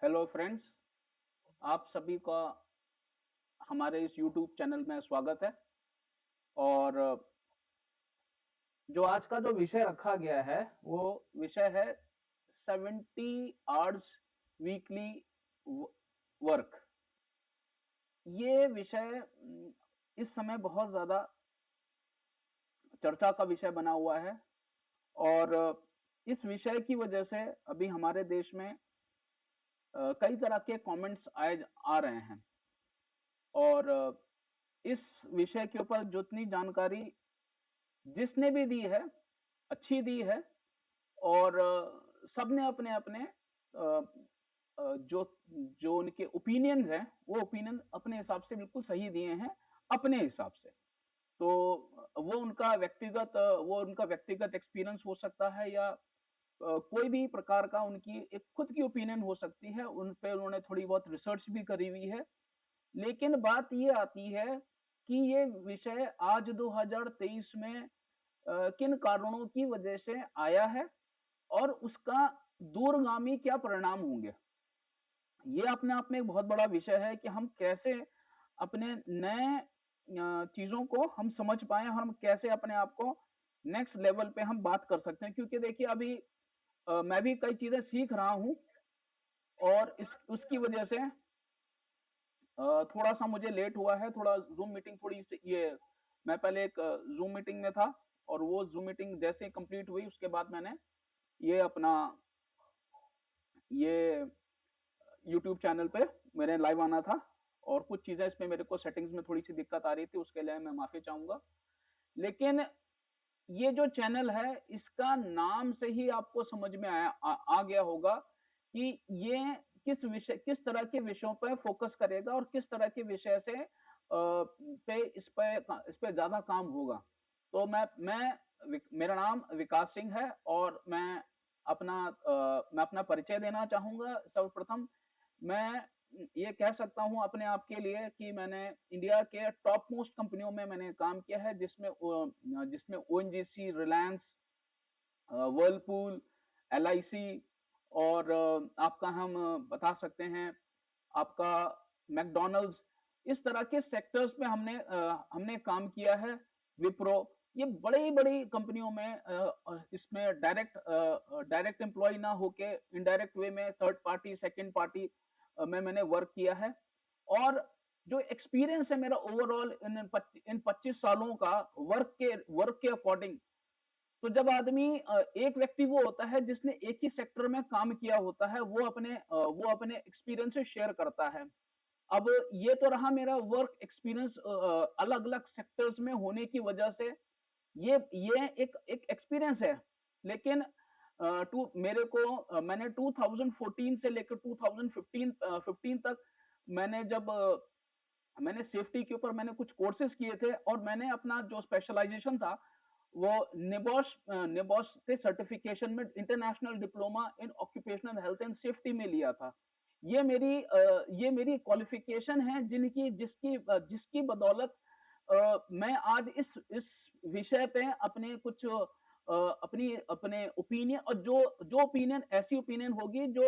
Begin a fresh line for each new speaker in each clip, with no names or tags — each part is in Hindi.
हेलो फ्रेंड्स, आप सभी का हमारे इस यूट्यूब चैनल में स्वागत है। और जो आज का जो विषय रखा गया है वो विषय है 70 आवर्स वीकली वर्क। ये विषय इस समय बहुत ज्यादा चर्चा का विषय बना हुआ है। और इस विषय की वजह से अभी हमारे देश में कई तरह के कमेंट्स आ रहे हैं। और इस विषय के ऊपर जितनी जानकारी जिसने भी दी है, अच्छी दी है। और सबने अपने-अपने जो जो उनके ओपिनियंस हैं, वो ओपिनियन अपने हिसाब से बिल्कुल सही दिए हैं, अपने हिसाब से। तो वो उनका व्यक्तिगत एक्सपीरियंस हो सकता है, या कोई भी प्रकार का उनकी एक खुद की ओपिनियन हो सकती है, उन पे उन्होंने थोड़ी बहुत रिसर्च भी करी हुई है। लेकिन बात ये आती है कि ये विषय आज 2023 में किन कारणों की वजह से आया है और उसका दूरगामी क्या परिणाम होंगे। ये अपने आप में एक बहुत बड़ा विषय है कि हम कैसे अपने नए चीजों को हम समझ पाए, हम कैसे अपने आप को नेक्स्ट लेवल पे हम बात कर सकते हैं। क्योंकि देखिए अभी मैं भी कई चीजें सीख रहा हूँ, और इस उसकी वजह से थोड़ा सा मुझे लेट हुआ है। थोड़ा जूम मीटिंग थोड़ी सी ये मैं पहले एक जूम मीटिंग में था, और वो जूम मीटिंग जैसे कंप्लीट हुई उसके बाद मैंने ये अपना ये यूट्यूब चैनल पे मेरे लाइव आना था। और कुछ चीजें इसमें मेरे को सेटिंग्स में थोड़ी सी दिक्कत आ रही थी, उसके लिए मैं माफी चाहूंगा। लेकिन ये जो चैनल है, इसका नाम से ही आपको समझ में आ गया होगा कि ये किस तरह के विषयों पर फोकस करेगा और किस तरह के विषय से इस पे ज्यादा काम होगा। तो मेरा नाम विकास सिंह है, और मैं अपना परिचय देना चाहूंगा। सर्वप्रथम मैं ये कह सकता हूँ अपने आप के लिए कि मैंने इंडिया के टॉप मोस्ट कंपनियों में मैंने काम किया है, जिसमें ओएनजीसी, रिलायंस, वर्लपूल, एलआईसी, और आपका हम बता सकते हैं आपका मैकडॉनल्ड्स। इस तरह के सेक्टर्स में हमने काम किया है। विप्रो, ये बड़ी बड़ी कंपनियों में इसमें डायरेक्ट एम्प्लॉय ना होके इनडायरेक्ट वे में थर्ड पार्टी, सेकंड पार्टी में मैंने वर्क किया है। और जो एक्सपीरियंस है मेरा ओवरऑल इन 25 सालों का वर्क के अकॉर्डिंग, तो जब एक व्यक्ति वो होता है जिसने एक ही सेक्टर में काम किया होता है, वो अपने एक्सपीरियंस से शेयर करता है। अब ये तो रहा मेरा वर्क एक्सपीरियंस अलग अलग सेक्टर्स में होने की वजह से, ये एक एक एक्सपीरियंस है। लेकिन मैंने 2014 से लेकर 2015 तक मैंने सेफ्टी के ऊपर मैंने कुछ कोर्सेज किए थे, और मैंने अपना जो स्पेशलाइजेशन था वो निबॉस के सर्टिफिकेशन में international diploma in occupational health and safety में लिया था। ये मेरी क्वालिफिकेशन है जिसकी बदौलत मैं आज इस विषय पे अपने कुछ अपनी अपने ओपिनियन, और जो ओपिनियन ऐसी ओपिनियन होगी जो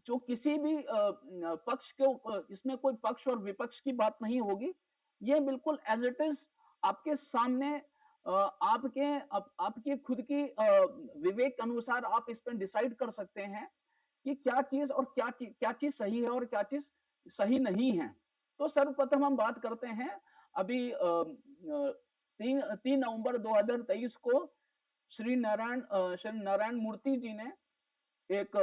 जो किसी भी इसमें कोई पक्ष और विपक्ष की बात नहीं होगी। ये बिल्कुल एज इट इज आपके सामने आपकी खुद की विवेक के अनुसार आप इस पर डिसाइड कर सकते हैं कि क्या चीज सही है और क्या चीज सही नहीं है। तो सर्वप्रथम हम बात करते हैं अभी 3 नवंबर 2023 को श्री नारायण मूर्ति जी ने एक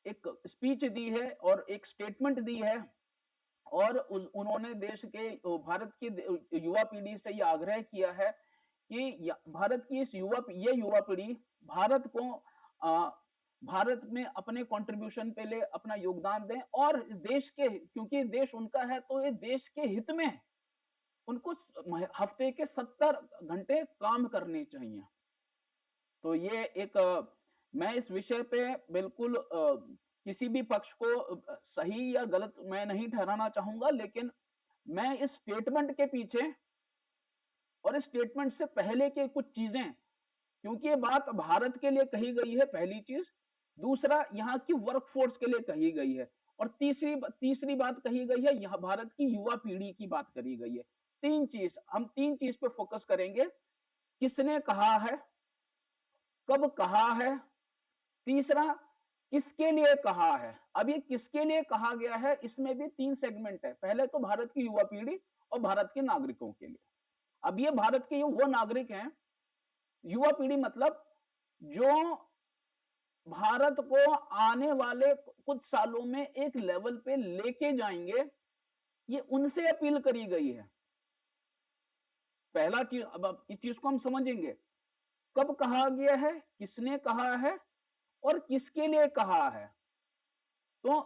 एक स्पीच दी है और एक स्टेटमेंट दी है। और उन्होंने भारत की युवा पीढ़ी से ये आग्रह किया है कि भारत की ये युवा पीढ़ी भारत को अ, भारत में अपने कंट्रीब्यूशन पे ले अपना योगदान दें, और देश के क्योंकि देश उनका है तो ये देश के हित में उनको हफ्ते के 70 घंटे काम करने चाहिए। तो मैं इस विषय पे बिल्कुल किसी भी पक्ष को सही या गलत मैं नहीं ठहराना चाहूंगा, लेकिन मैं इस स्टेटमेंट के पीछे और इस स्टेटमेंट से पहले के कुछ चीजें, क्योंकि ये बात भारत के लिए कही गई है, पहली चीज। दूसरा यहाँ की वर्कफोर्स के लिए कही गई है और तीसरी तीसरी बात कही गई है यहाँ भारत की युवा पीढ़ी की बात करी गई है। 3 चीज़ हम 3 चीज़ पे फोकस करेंगे। किसने कहा है, कब कहा है, तीसरा किसके लिए कहा है। अब ये किसके लिए कहा गया है इसमें भी 3 सेगमेंट है। पहले तो भारत की युवा पीढ़ी और भारत के नागरिकों के लिए। अब ये भारत के वो नागरिक हैं, युवा पीढ़ी मतलब जो भारत को आने वाले कुछ सालों में एक लेवल पे लेके जाएंगे, ये उनसे अपील करी गई है। पहला चीज, अब इस चीज को हम समझेंगे, कब कहा गया है, किसने कहा है और किसके लिए कहा है। तो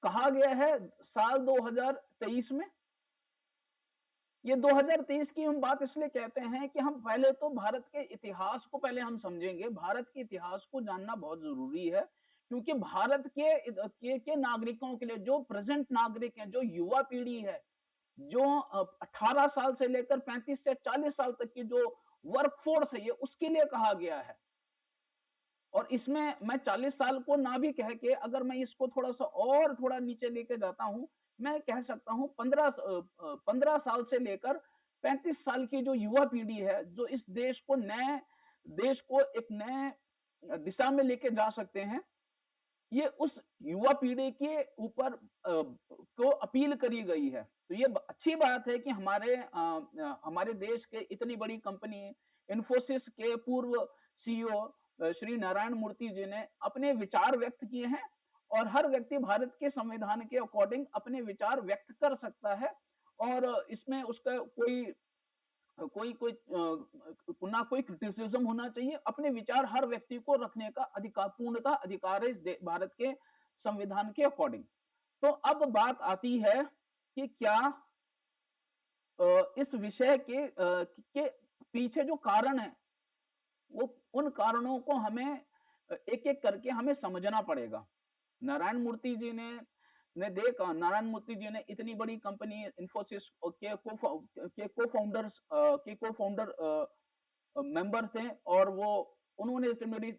कहा गया है साल 2023 में। ये 2023 की हम बात इसलिए कहते हैं कि हम पहले तो भारत के इतिहास को पहले हम समझेंगे। भारत के इतिहास को जानना बहुत जरूरी है क्योंकि भारत के नागरिकों के लिए, जो प्रेजेंट नागरिक हैं, जो युवा पीढ़ी है, जो 18 साल से लेकर 35 से 40 साल तक की जो वर्कफोर्स है, ये उसके लिए कहा गया है। और इसमें मैं 40 साल को ना भी कह के, अगर मैं इसको थोड़ा सा और थोड़ा नीचे लेके जाता हूं, मैं कह सकता हूं 15 साल से लेकर 35 साल की जो युवा पीढ़ी है, जो इस देश को एक नए दिशा में लेके जा सकते हैं, ये उस युवा पीढ़ी के ऊपर को अपील करी गई है। तो ये अच्छी बात है कि हमारे देश के इतनी बड़ी कंपनी इन्फोसिस के पूर्व सीईओ श्री नारायण मूर्ति जी ने अपने विचार व्यक्त किए हैं और हर व्यक्ति भारत के संविधान के अकॉर्डिंग अपने विचार व्यक्त कर सकता है और इसमें उसका कोई कोई कोई ना कोई क्रिटिसिज्म होना चाहिए। अपने विचार हर व्यक्ति को रखने का अधिकार, पूर्णतः अधिकार है इस भारत के संविधान के अकॉर्डिंग। तो अब बात आती है कि क्या इस विषय के पीछे जो कारण है, वो उन कारणों को हमें एक एक करके हमें समझना पड़ेगा। नारायण मूर्ति जी ने देखा, नारायण मूर्ति जी ने इतनी बड़ी कंपनी इन्फोसिस के को फाउंडर मेंबर थे और वो उन्होंने इतनी बड़ी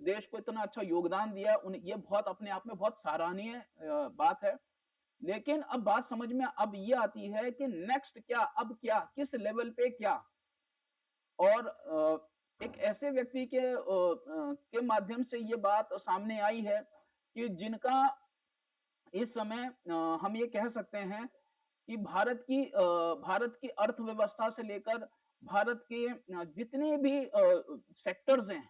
देश को इतना अच्छा योगदान दिया। ये बहुत अपने आप में बहुत सराहनीय बात है। लेकिन अब बात समझ में अब ये आती है कि नेक्स्ट क्या, अब क्या, किस लेवल पे क्या। और एक ऐसे व्यक्ति के माध्यम से ये बात सामने आई है कि जिनका इस समय हम ये कह सकते हैं कि भारत की अर्थव्यवस्था से लेकर भारत के जितने भी सेक्टर्स हैं,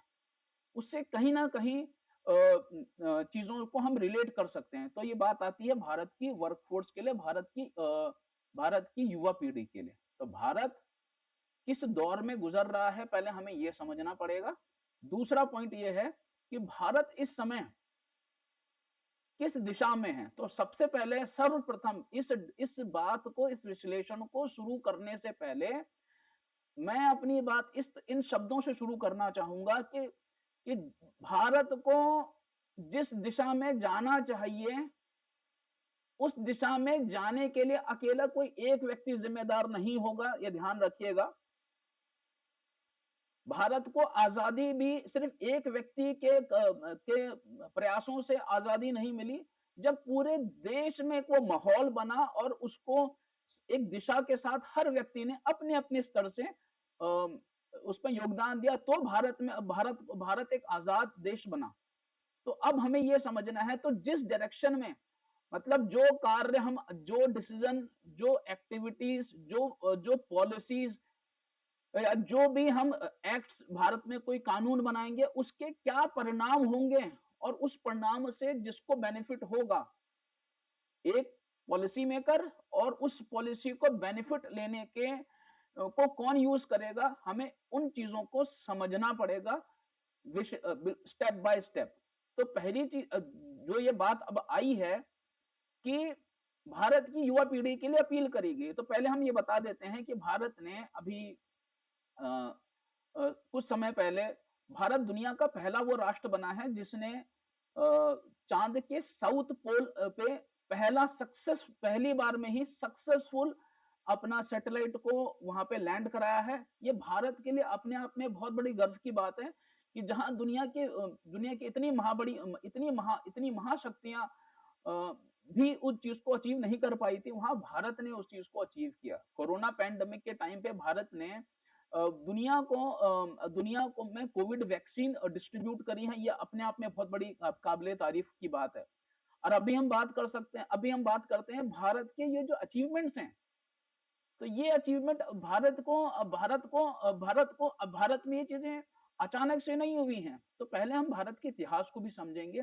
उससे कहीं ना कहीं चीजों को हम रिलेट कर सकते हैं। तो ये बात आती है भारत की वर्कफोर्स के लिए, भारत की युवा पीढ़ी के लिए। तो भारत किस दौर में गुजर रहा है, पहले हमें यह समझना पड़ेगा। दूसरा पॉइंट यह है कि भारत इस समय किस दिशा में है। तो सबसे पहले सर्वप्रथम इस विश्लेषण को शुरू करने से पहले मैं अपनी बात इन शब्दों से शुरू करना चाहूंगा कि भारत को जिस दिशा में जाना चाहिए, उस दिशा में जाने के लिए अकेला कोई एक व्यक्ति जिम्मेदार नहीं होगा, यह ध्यान रखिएगा। भारत को आजादी भी सिर्फ एक व्यक्ति के प्रयासों से आजादी नहीं मिली। जब पूरे देश में को माहौल बना और उसको एक दिशा के साथ हर व्यक्ति ने अपने अपने स्तर से उस पर योगदान दिया, तो भारत एक आजाद देश बना। तो अब हमें यह समझना है, तो जिस डायरेक्शन में, मतलब जो कार्य हम, जो डिसीजन, जो एक्टिविटीज, जो पॉलिसीज, जो भी हम एक्ट्स भारत में कोई कानून बनाएंगे, उसके क्या परिणाम होंगे और उस परिणाम से जिसको बेनिफिट होगा, एक पॉलिसी मेकर, और उस पॉलिसी को बेनिफिट लेने के को कौन यूज करेगा, हमें उन चीजों को समझना पड़ेगा स्टेप बाय स्टेप। तो पहली चीज जो ये बात अब आई है कि भारत की युवा पीढ़ी के लिए अपील करी गई, तो पहले हम ये बता देते हैं कि भारत ने अभी कुछ समय पहले, भारत दुनिया का पहला वो राष्ट्र बना है जिसने चांद के साउथ पोल पे पहली बार में ही सक्सेसफुल अपना सैटेलाइट को वहां पे लैंड कराया है। ये भारत के लिए अपने आप में बहुत बड़ी गर्व की बात है कि जहाँ दुनिया की इतनी महाशक्तियाँ भी उस चीज़ को अचीव नहीं कर पाई थी, वहाँ भारत ने उस चीज़ को अचीव किया। कोरोना पैंडेमिक के टाइम पे भारत ने दुनिया को में कोविड वैक्सीन डिस्ट्रीब्यूट करी है, ये अपने आप में बहुत बड़ी काबिले तारीफ की बात है। और अभी हम बात करते हैं भारत के ये जो अचीवमेंट्स हैं, तो ये अचीवमेंट भारत में ये चीजें अचानक से नहीं हुई हैं। तो पहले हम भारत के इतिहास को भी समझेंगे।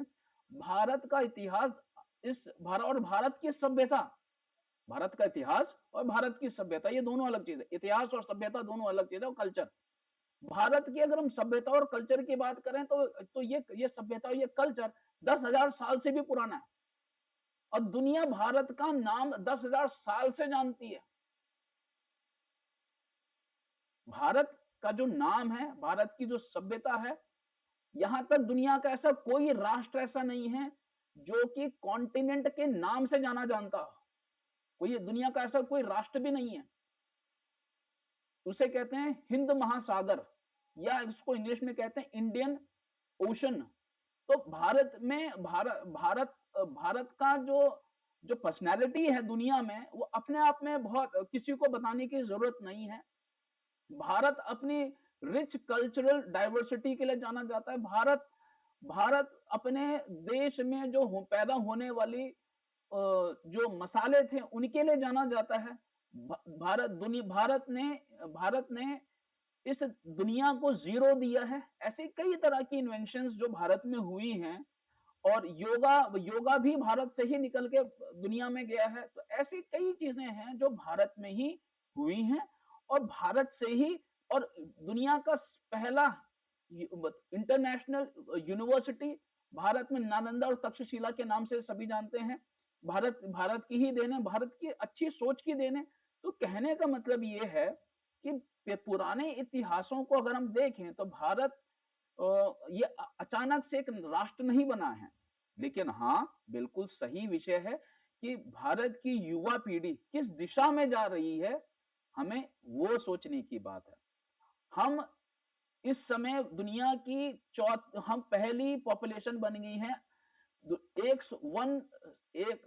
भारत का इतिहास इस भारत और भारत की सभ्यता भारत का इतिहास और भारत की सभ्यता ये दोनों अलग चीज है। इतिहास और सभ्यता दोनों अलग चीज है। और कल्चर, भारत की अगर हम सभ्यता और कल्चर की बात करें तो ये सभ्यता और ये कल्चर 10,000 साल से भी पुराना है। और दुनिया भारत का नाम 10,000 साल से जानती है। भारत का जो नाम है, भारत की जो सभ्यता है, यहां तक दुनिया का ऐसा कोई राष्ट्र ऐसा नहीं है जो कि कॉन्टिनेंट के नाम से जाना जानता हो। कोई दुनिया का ऐसा कोई राष्ट्र भी नहीं है। उसे कहते हैं हिंद महासागर, या इसको इंग्लिश में कहते हैं इंडियन ओशन। तो भारत का जो पर्सनैलिटी है दुनिया में, वो अपने आप में बहुत, किसी को बताने की जरूरत नहीं है। भारत अपनी रिच कल्चरल डाइवर्सिटी के लिए जाना जाता है। भारत अपने देश में पैदा होने वाली जो मसाले थे उनके लिए जाना जाता है। भारत ने इस दुनिया को जीरो दिया है। ऐसी कई तरह की इन्वेंशंस जो भारत में हुई हैं, और योगा भी भारत से ही निकल के दुनिया में गया है। तो ऐसी कई चीजें हैं जो भारत में ही हुई हैं, और भारत से ही, और दुनिया का पहला इंटरनेशनल यूनिवर्सिटी भारत में नालंदा और तक्षशिला के नाम से सभी जानते हैं। भारत की ही देन है, भारत की अच्छी सोच की देन है। तो कहने का मतलब ये है कि पुराने इतिहासों को अगर हम देखें तो भारत ये अचानक से एक राष्ट्र नहीं बना है। लेकिन हाँ, बिल्कुल सही विषय है कि भारत की युवा पीढ़ी किस दिशा में जा रही है, हमें वो सोचने की बात है। हम इस समय दुनिया की हम पहली पॉपुलेशन बन गई है। एक वन एक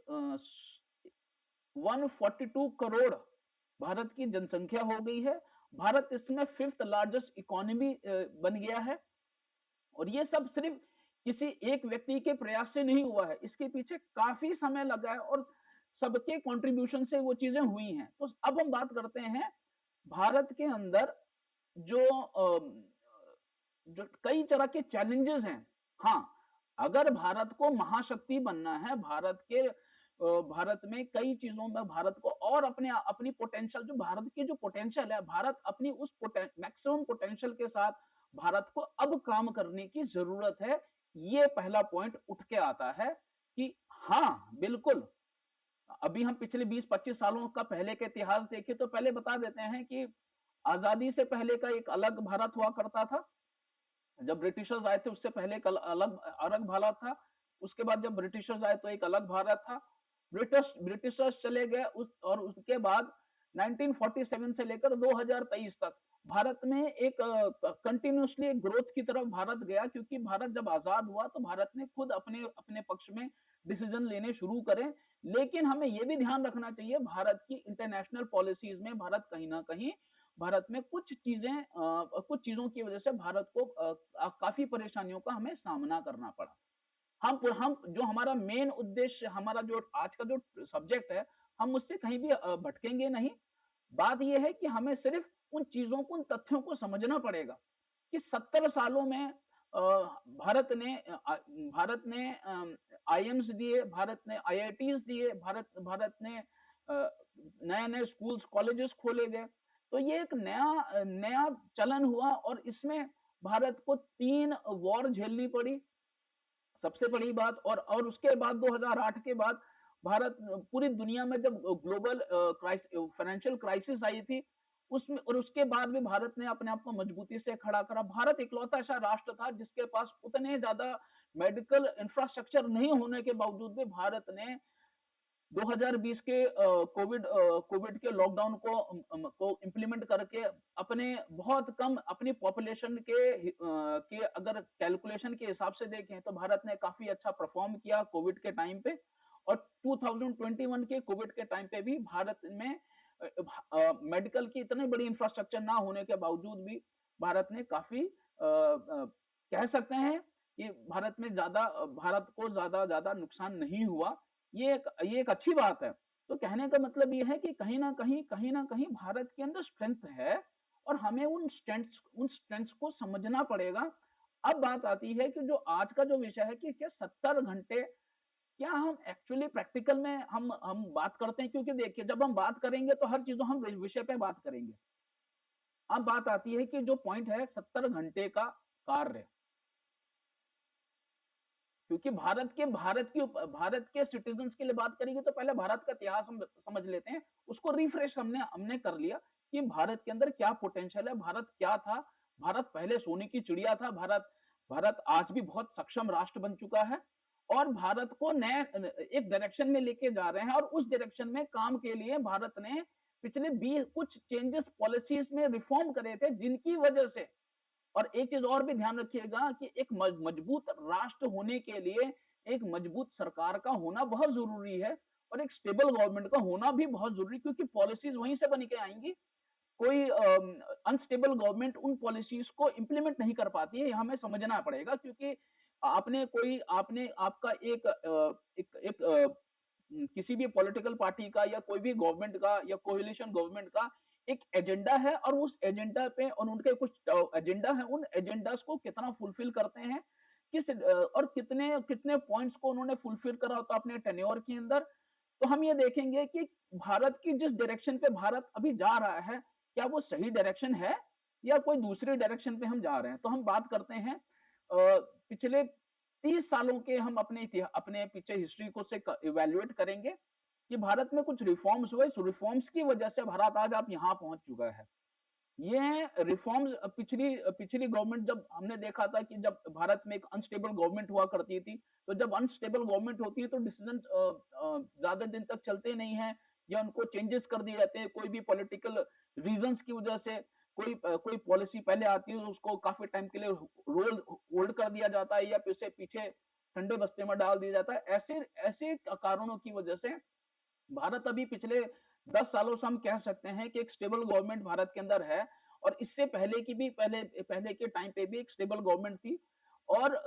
142 करोड़ भारत की जनसंख्या हो गई है। भारत इसमें 5th लार्जेस्ट इकोनॉमी बन गया है। और ये सब सिर्फ किसी एक व्यक्ति के प्रयास से नहीं हुआ है, इसके पीछे काफी समय लगा है, और सबके कंट्रीब्यूशन से वो चीजें हुई हैं। तो अब हम बात करते हैं भारत के अंदर जो जो कई तरह के चैलेंजेस हैं। हाँ, अगर भारत को महाशक्ति बनना है, भारत में कई चीजों में भारत को और अपनी पोटेंशियल, जो भारत की जो पोटेंशियल है, भारत अपनी उस मैक्सिमम पोटेंशियल के साथ भारत को अब काम करने की जरूरत है। ये पहला पॉइंट उठ के आता है कि हाँ, बिल्कुल। अभी हम पिछले 20-25 सालों का पहले का इतिहास देखें तो पहले बता देते हैं कि आजादी से पहले का एक अलग भारत हुआ करता था। जब ब्रिटिशर्स आए थे उससे पहले एक अलग अलग भारत था। उसके बाद जब ब्रिटिशर्स आए तो एक अलग भारत था। ब्रिटिशर्स चले गए और उसके बाद 1947 से लेकर 2023 तक भारत में एक कंटिन्यूसली एक ग्रोथ की तरफ भारत गया, क्योंकि भारत जब आजाद हुआ तो भारत ने खुद अपने अपने पक्ष में डिसीजन लेने शुरू करें। लेकिन हमें यह भी ध्यान रखना चाहिए, भारत की इंटरनेशनल पॉलिसीज में भारत कहीं ना कहीं, भारत में कुछ चीजों की वजह से भारत को काफी परेशानियों का हमें सामना करना पड़ा। हम जो हमारा मेन उद्देश्य, हमारा जो आज का जो सब्जेक्ट है, हम उससे कहीं भी भटकेंगे नहीं। बात यह है कि हमें सिर्फ उन चीजों को, उन तथ्यों को समझना पड़ेगा कि 70 सालों में भारत ने आईएम्स दिए, भारत ने आईआईटीज दिए, भारत ने नए नए स्कूल्स कॉलेजेस खोले गए। तो ये एक नया नया चलन हुआ, और इसमें भारत को 3 वॉर झेलनी पड़ी, सबसे बड़ी बात। और उसके बाद 2008 के बाद भारत पूरी दुनिया में जब ग्लोबल फाइनेंशियल क्राइसिस आई थी, उसमें और उसके बाद भी भारत ने अपने आप को मजबूती से खड़ा करा। भारत इकलौता ऐसा राष्ट्र था जिसके पास उतने ज्यादा मेडिकल इंफ्रास्ट्रक्चर नहीं होने के बावजूद भी भारत ने 2020 के कोविड के लॉकडाउन को इम्प्लीमेंट करके अपने बहुत कम अपनी पॉपुलेशन के अगर कैलकुलेशन के हिसाब से देखें तो भारत ने काफी अच्छा परफॉर्म किया कोविड के टाइम पे। और 2021 के कोविड के टाइम पे भी भारत में मेडिकल की इतनी बड़ी इंफ्रास्ट्रक्चर ना होने के बावजूद भी भारत ने काफी कह सकते हैं कि भारत को ज्यादा ज्यादा नुकसान नहीं हुआ। ये एक अच्छी बात है। तो कहने का मतलब ये है कि कहीं ना कहीं भारत के अंदर स्ट्रेंथ है और हमें उन स्ट्रेंथ्स को समझना पड़ेगा। अब बात आती है कि जो आज का जो विषय है कि क्या 70 घंटे, क्या हम एक्चुअली प्रैक्टिकल में हम बात करते हैं? क्योंकि देखिए जब हम बात करेंगे तो हर चीजों हम विषय पे बात करेंगे। अब बात आती है कि जो पॉइंट है 70 घंटे का कार्य, क्योंकि भारत के सिटीजन्स के लिए बात करेंगे तो पहले भारत का इतिहास हम समझ लेते हैं। उसको रिफ्रेश हमने हमने कर लिया कि भारत के अंदर क्या पोटेंशियल है, भारत क्या था। भारत पहले सोने की चिड़िया था। भारत भारत आज भी बहुत सक्षम राष्ट्र बन चुका है और भारत को नए एक डायरेक्शन में लेके जा रहे हैं। और उस डायरेक्शन में काम के लिए भारत ने पिछले 20 कुछ चेंजेस पॉलिसीज में रिफॉर्म करे थे, जिनकी वजह से। और एक चीज और भी ध्यान रखिएगा कि एक मजबूत राष्ट्र होने के लिए एक मजबूत सरकार का होना बहुत जरूरी है और एक स्टेबल गवर्नमेंट का होना भी बहुत जरूरी, क्योंकि पॉलिसीज वहीं से बन के आएंगी। कोई अनस्टेबल गवर्नमेंट उन पॉलिसीज को इंप्लीमेंट नहीं कर पाती है, हमें समझना पड़ेगा। क्योंकि आपने आपका किसी भी पॉलिटिकल पार्टी का या कोई भी गवर्नमेंट का या कोलिशन गवर्नमेंट का एक एजेंडा है और उस एजेंडा पे और उनके कुछ एजेंडा है, उन एजेंडास को कितना फुलफिल करते हैं, और कितने कितने पॉइंट्स को उन्होंने फुलफिल करा होता अपने टेन्योर के अंदर। तो हम ये देखेंगे कि भारत की जिस डायरेक्शन पे भारत अभी जा रहा है, क्या वो सही डायरेक्शन है या कोई दूसरी डायरेक्शन पे हम जा रहे हैं। तो हम बात करते हैं पिछले 30 सालों के, हम अपने पीछे हिस्ट्री को से इवेल्युएट करेंगे कि भारत में कुछ रिफॉर्म्स हुए। इस रिफॉर्म्स की वजह से भारत आज आप यहाँ पहुंच चुका है। ये रिफॉर्म्स पिछली पिछली गवर्नमेंट, जब हमने देखा था कि जब भारत में एक अनस्टेबल गवर्नमेंट हुआ करती थी, तो जब अनस्टेबल गवर्नमेंट होती है तो डिसीजन ज्यादा दिन तक चलते नहीं है या उनको चेंजेस कर दिए जाते हैं कोई भी पॉलिटिकल रीजंस की वजह से। कोई पॉलिसी पहले आती है उसको काफी टाइम के लिए रोल होल्ड कर दिया जाता है या फिर उसे पीछे ठंडे बस्ते में डाल दिया जाता है। ऐसे ऐसे कारणों की वजह से भारत अभी पिछले 10 सालों से हम कह सकते हैं कि एक स्टेबल गवर्नमेंट भारत के अंदर है। और इससे पहले की भी पहले के टाइम पे भी एक स्टेबल गवर्नमेंट थी। और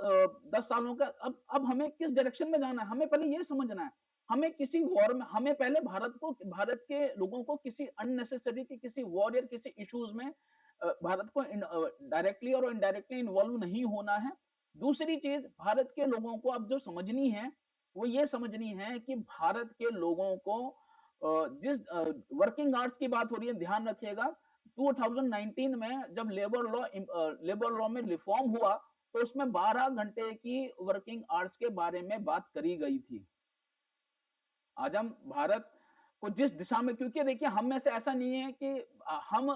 10 सालों का अब हमें किस डायरेक्शन में जाना है, हमें पहले ये समझना है। हमें किसी वॉर में, हमें पहले भारत के लोगों को किसी अननेसेसरी के किसी वॉर या किसी इश्यूज में भारत को डायरेक्टली और इनडायरेक्टली इन्वॉल्व नहीं होना है। दूसरी चीज भारत के लोगों को अब जो समझनी है वो ये समझनी है कि भारत के लोगों को जिस वर्किंग आवर्स की बात हो रही है, ध्यान रखिएगा 2019 में जब लेबर लॉ में रिफॉर्म हुआ तो उसमें 12 घंटे की वर्किंग आवर्स के बारे में बात करी गई थी। आज हम भारत को जिस दिशा में, क्योंकि देखिए हम में से ऐसा नहीं है कि हम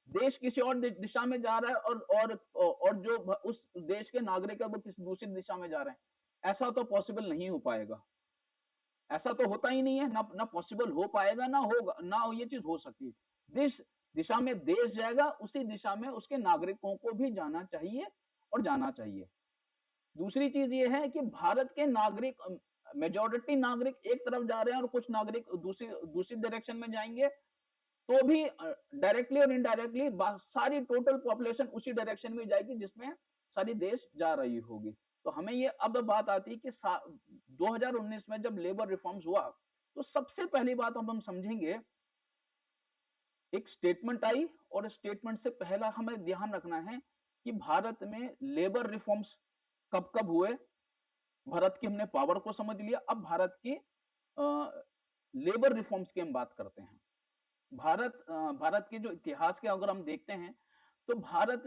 देश किसी और दिशा में जा रहा है और जो उस देश के नागरिक है वो किसी दूसरी दिशा में जा रहे हैं, ऐसा तो पॉसिबल नहीं हो पाएगा। ऐसा तो होता ही नहीं है, ना ना पॉसिबल हो पाएगा, ना होगा, ना ये चीज हो सकती है। जिस दिशा में देश जाएगा उसी दिशा में उसके नागरिकों को भी जाना चाहिए और जाना चाहिए। दूसरी चीज ये है कि भारत के नागरिक, मेजोरिटी नागरिक एक तरफ जा रहे हैं और कुछ नागरिक दूसरी दूसरी डायरेक्शन में जाएंगे, तो भी डायरेक्टली और इनडायरेक्टली सारी टोटल पॉपुलेशन उसी डायरेक्शन में जाएगी जिसमें सारी देश जा रही होगी। तो हमें ये अब बात आती है कि 2019 में जब लेबर रिफॉर्म्स हुआ तो सबसे पहली बात अब हम समझेंगे, एक स्टेटमेंट आई और स्टेटमेंट से पहला हमें ध्यान रखना है कि भारत में लेबर रिफॉर्म्स कब कब हुए। भारत की हमने पावर को समझ लिया, अब भारत की लेबर रिफॉर्म्स की हम बात करते हैं। भारत के जो इतिहास के अगर हम देखते हैं तो भारत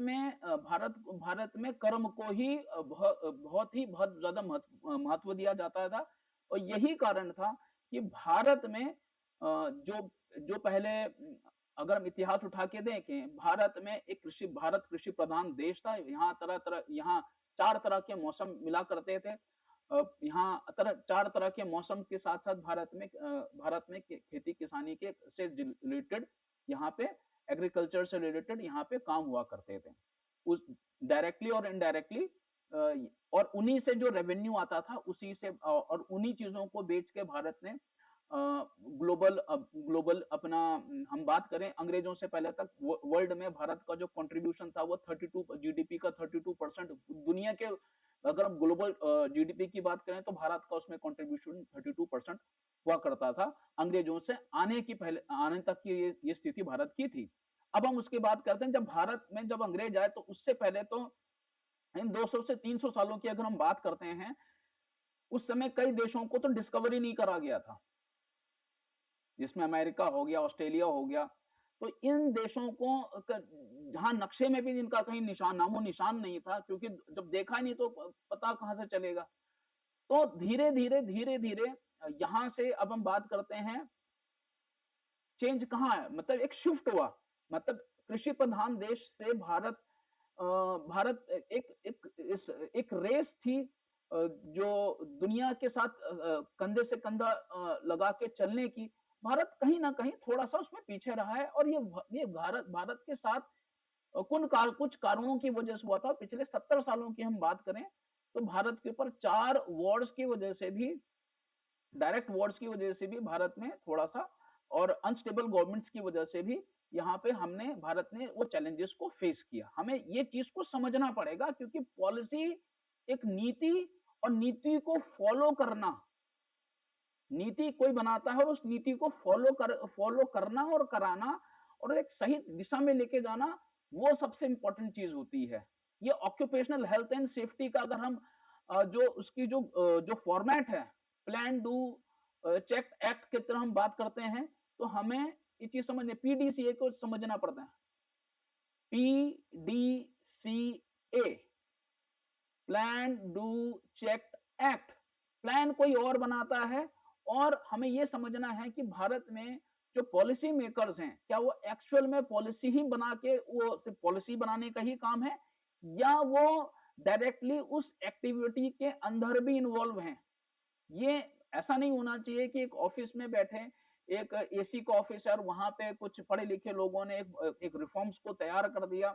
में कर्म को ही बहुत ज्यादा महत्व दिया जाता था। और यही कारण था कि भारत में जो जो पहले अगर हम इतिहास उठा के देखें, भारत कृषि प्रधान देश था। यहाँ 4 तरह के मौसम मिला करते थे। यहाँ चार तरह के मौसम के साथ साथ भारत में खेती किसानी के से रिलेटेड यहाँ पे एग्रीकल्चर से रिलेटेड यहाँ पे काम हुआ करते थे, उस डायरेक्टली और इनडायरेक्टली। और उन्हीं से जो रेवेन्यू आता था उसी से और उन्हीं चीजों को बेच के भारत ने ग्लोबल अपना हम बात करें अंग्रेजों से पहले तक वर्ल्ड में भारत का जो कंट्रीब्यूशन था वो 32 जीडीपी का 32% दुनिया के, अगर हम ग्लोबल जीडीपी की बात करें तो भारत का उसमें कंट्रीब्यूशन 32% हुआ करता था। अंग्रेजों से आने तक की ये स्थिति भारत की थी। अब हम उसकी बात करते हैं, जब भारत में जब अंग्रेज आए तो उससे पहले तो इन 200 से 300 सालों की अगर हम बात करते हैं, उस समय कई देशों को तो डिस्कवर ही नहीं करा गया था, जिसमें अमेरिका हो गया, ऑस्ट्रेलिया हो गया। तो इन देशों को जहां नक्शे में भी इनका कहीं निशान नामो निशान नहीं था, क्योंकि जब देखा नहीं तो पता कहां से चलेगा। तो धीरे धीरे यहां से अब हम बात करते हैं, चेंज कहाँ है, मतलब एक शिफ्ट हुआ, मतलब कृषि प्रधान देश से भारत एक रेस थी जो दुनिया के साथ कंधे से कंधा लगा के चलने की। भारत कहीं ना कहीं थोड़ा सा उसमें पीछे रहा है, और ये भारत भारत के साथ कुछ कारणों की वजह से हुआ था। पिछले 70 सालों की हम बात करें तो भारत के ऊपर 4 वॉर्स की वजह से भी, डायरेक्ट वॉर्स की वजह से भी भारत में थोड़ा सा, और अनस्टेबल गवर्नमेंट्स की वजह से भी यहाँ पे भारत ने वो चैलेंजेस को फेस किया। हमें ये चीज को समझना पड़ेगा, क्योंकि पॉलिसी एक नीति, और नीति को फॉलो करना, नीति कोई बनाता है और उस नीति को फॉलो करना और कराना और एक सही दिशा में लेके जाना, वो सबसे इंपॉर्टेंट चीज होती है। ये ऑक्यूपेशनल हेल्थ एंड सेफ्टी का अगर हम जो उसकी जो फॉर्मेट है, प्लान डू चेक एक्ट की तरह हम बात करते हैं, तो हमें ये चीज समझने, पीडीसीए को समझना पड़ता है। PDCA, plan do check act. Plan कोई और बनाता है, और हमें यह समझना है कि भारत में जो पॉलिसी मेकर्स हैं, क्या वो एक्चुअल में पॉलिसी ही बना के, वो सिर्फ पॉलिसी बनाने का ही काम है, या वो डायरेक्टली उस एक्टिविटी के अंदर भी इन्वॉल्व हैं। ये ऐसा नहीं होना चाहिए कि एक ऑफिस में बैठे, एक एसी का ऑफिस है और वहां पे कुछ पढ़े लिखे लोगों ने एक रिफॉर्म्स को तैयार कर दिया,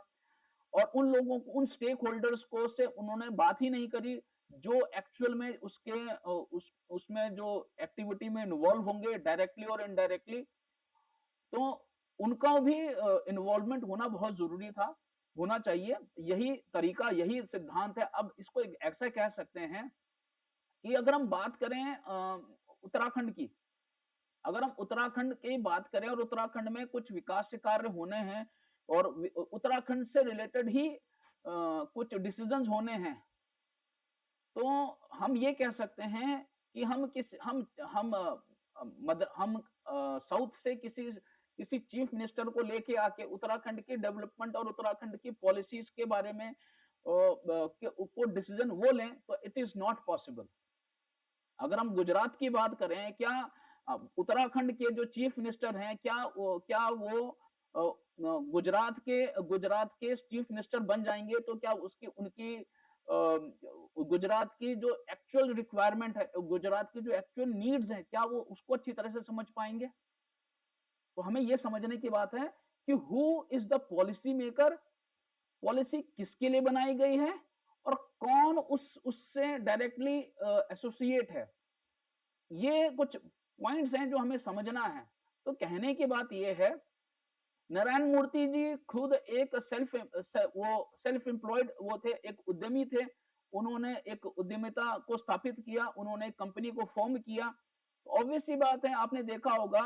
और उन लोगों को, उन स्टेक होल्डर्स को से उन्होंने बात ही नहीं करी जो एक्चुअल में उसमें जो एक्टिविटी में इन्वॉल्व होंगे डायरेक्टली और इनडायरेक्टली। तो उनका भी इन्वॉल्वमेंट होना बहुत जरूरी था, होना चाहिए। यही तरीका, यही सिद्धांत है। अब इसको ऐसा कह सकते हैं कि अगर हम बात करें उत्तराखंड की, अगर हम उत्तराखंड की बात करें और उत्तराखंड में कुछ विकास कार्य होने हैं, और उत्तराखंड से रिलेटेड ही कुछ डिसीजंस होने हैं, तो हम ये कह सकते हैं कि हम साउथ से किसी चीफ मिनिस्टर को लेके आके उत्तराखंड के डेवलपमेंट और उत्तराखंड की पॉलिसीज के बारे में को डिसीजन वो लें, तो इट इज नॉट पॉसिबल। अगर हम गुजरात की बात करें, क्या उत्तराखंड के जो चीफ मिनिस्टर हैं, क्या वो गुजरात के चीफ मिनिस्टर बन जाएंगे, तो क्या उसकी उनकी गुजरात की जो एक्चुअल रिक्वायरमेंट है, गुजरात की जो एक्चुअल नीड्स हैं, क्या वो उसको अच्छी तरह से समझ पाएंगे? तो हमें यह समझने की बात है कि who is the policy maker, policy किसके लिए बनाई गई है, और कौन उससे डायरेक्टली एसोसिएट है। ये कुछ पॉइंट्स हैं जो हमें समझना है। तो कहने की बात यह है, नारायण मूर्ति जी खुद एक सेल्फ एम्प्लॉयड वो थे, एक उद्यमी थे। उन्होंने एक उद्यमिता को स्थापित किया, उन्होंने कंपनी को फॉर्म किया। ऑब्वियस सी बात है, आपने देखा होगा,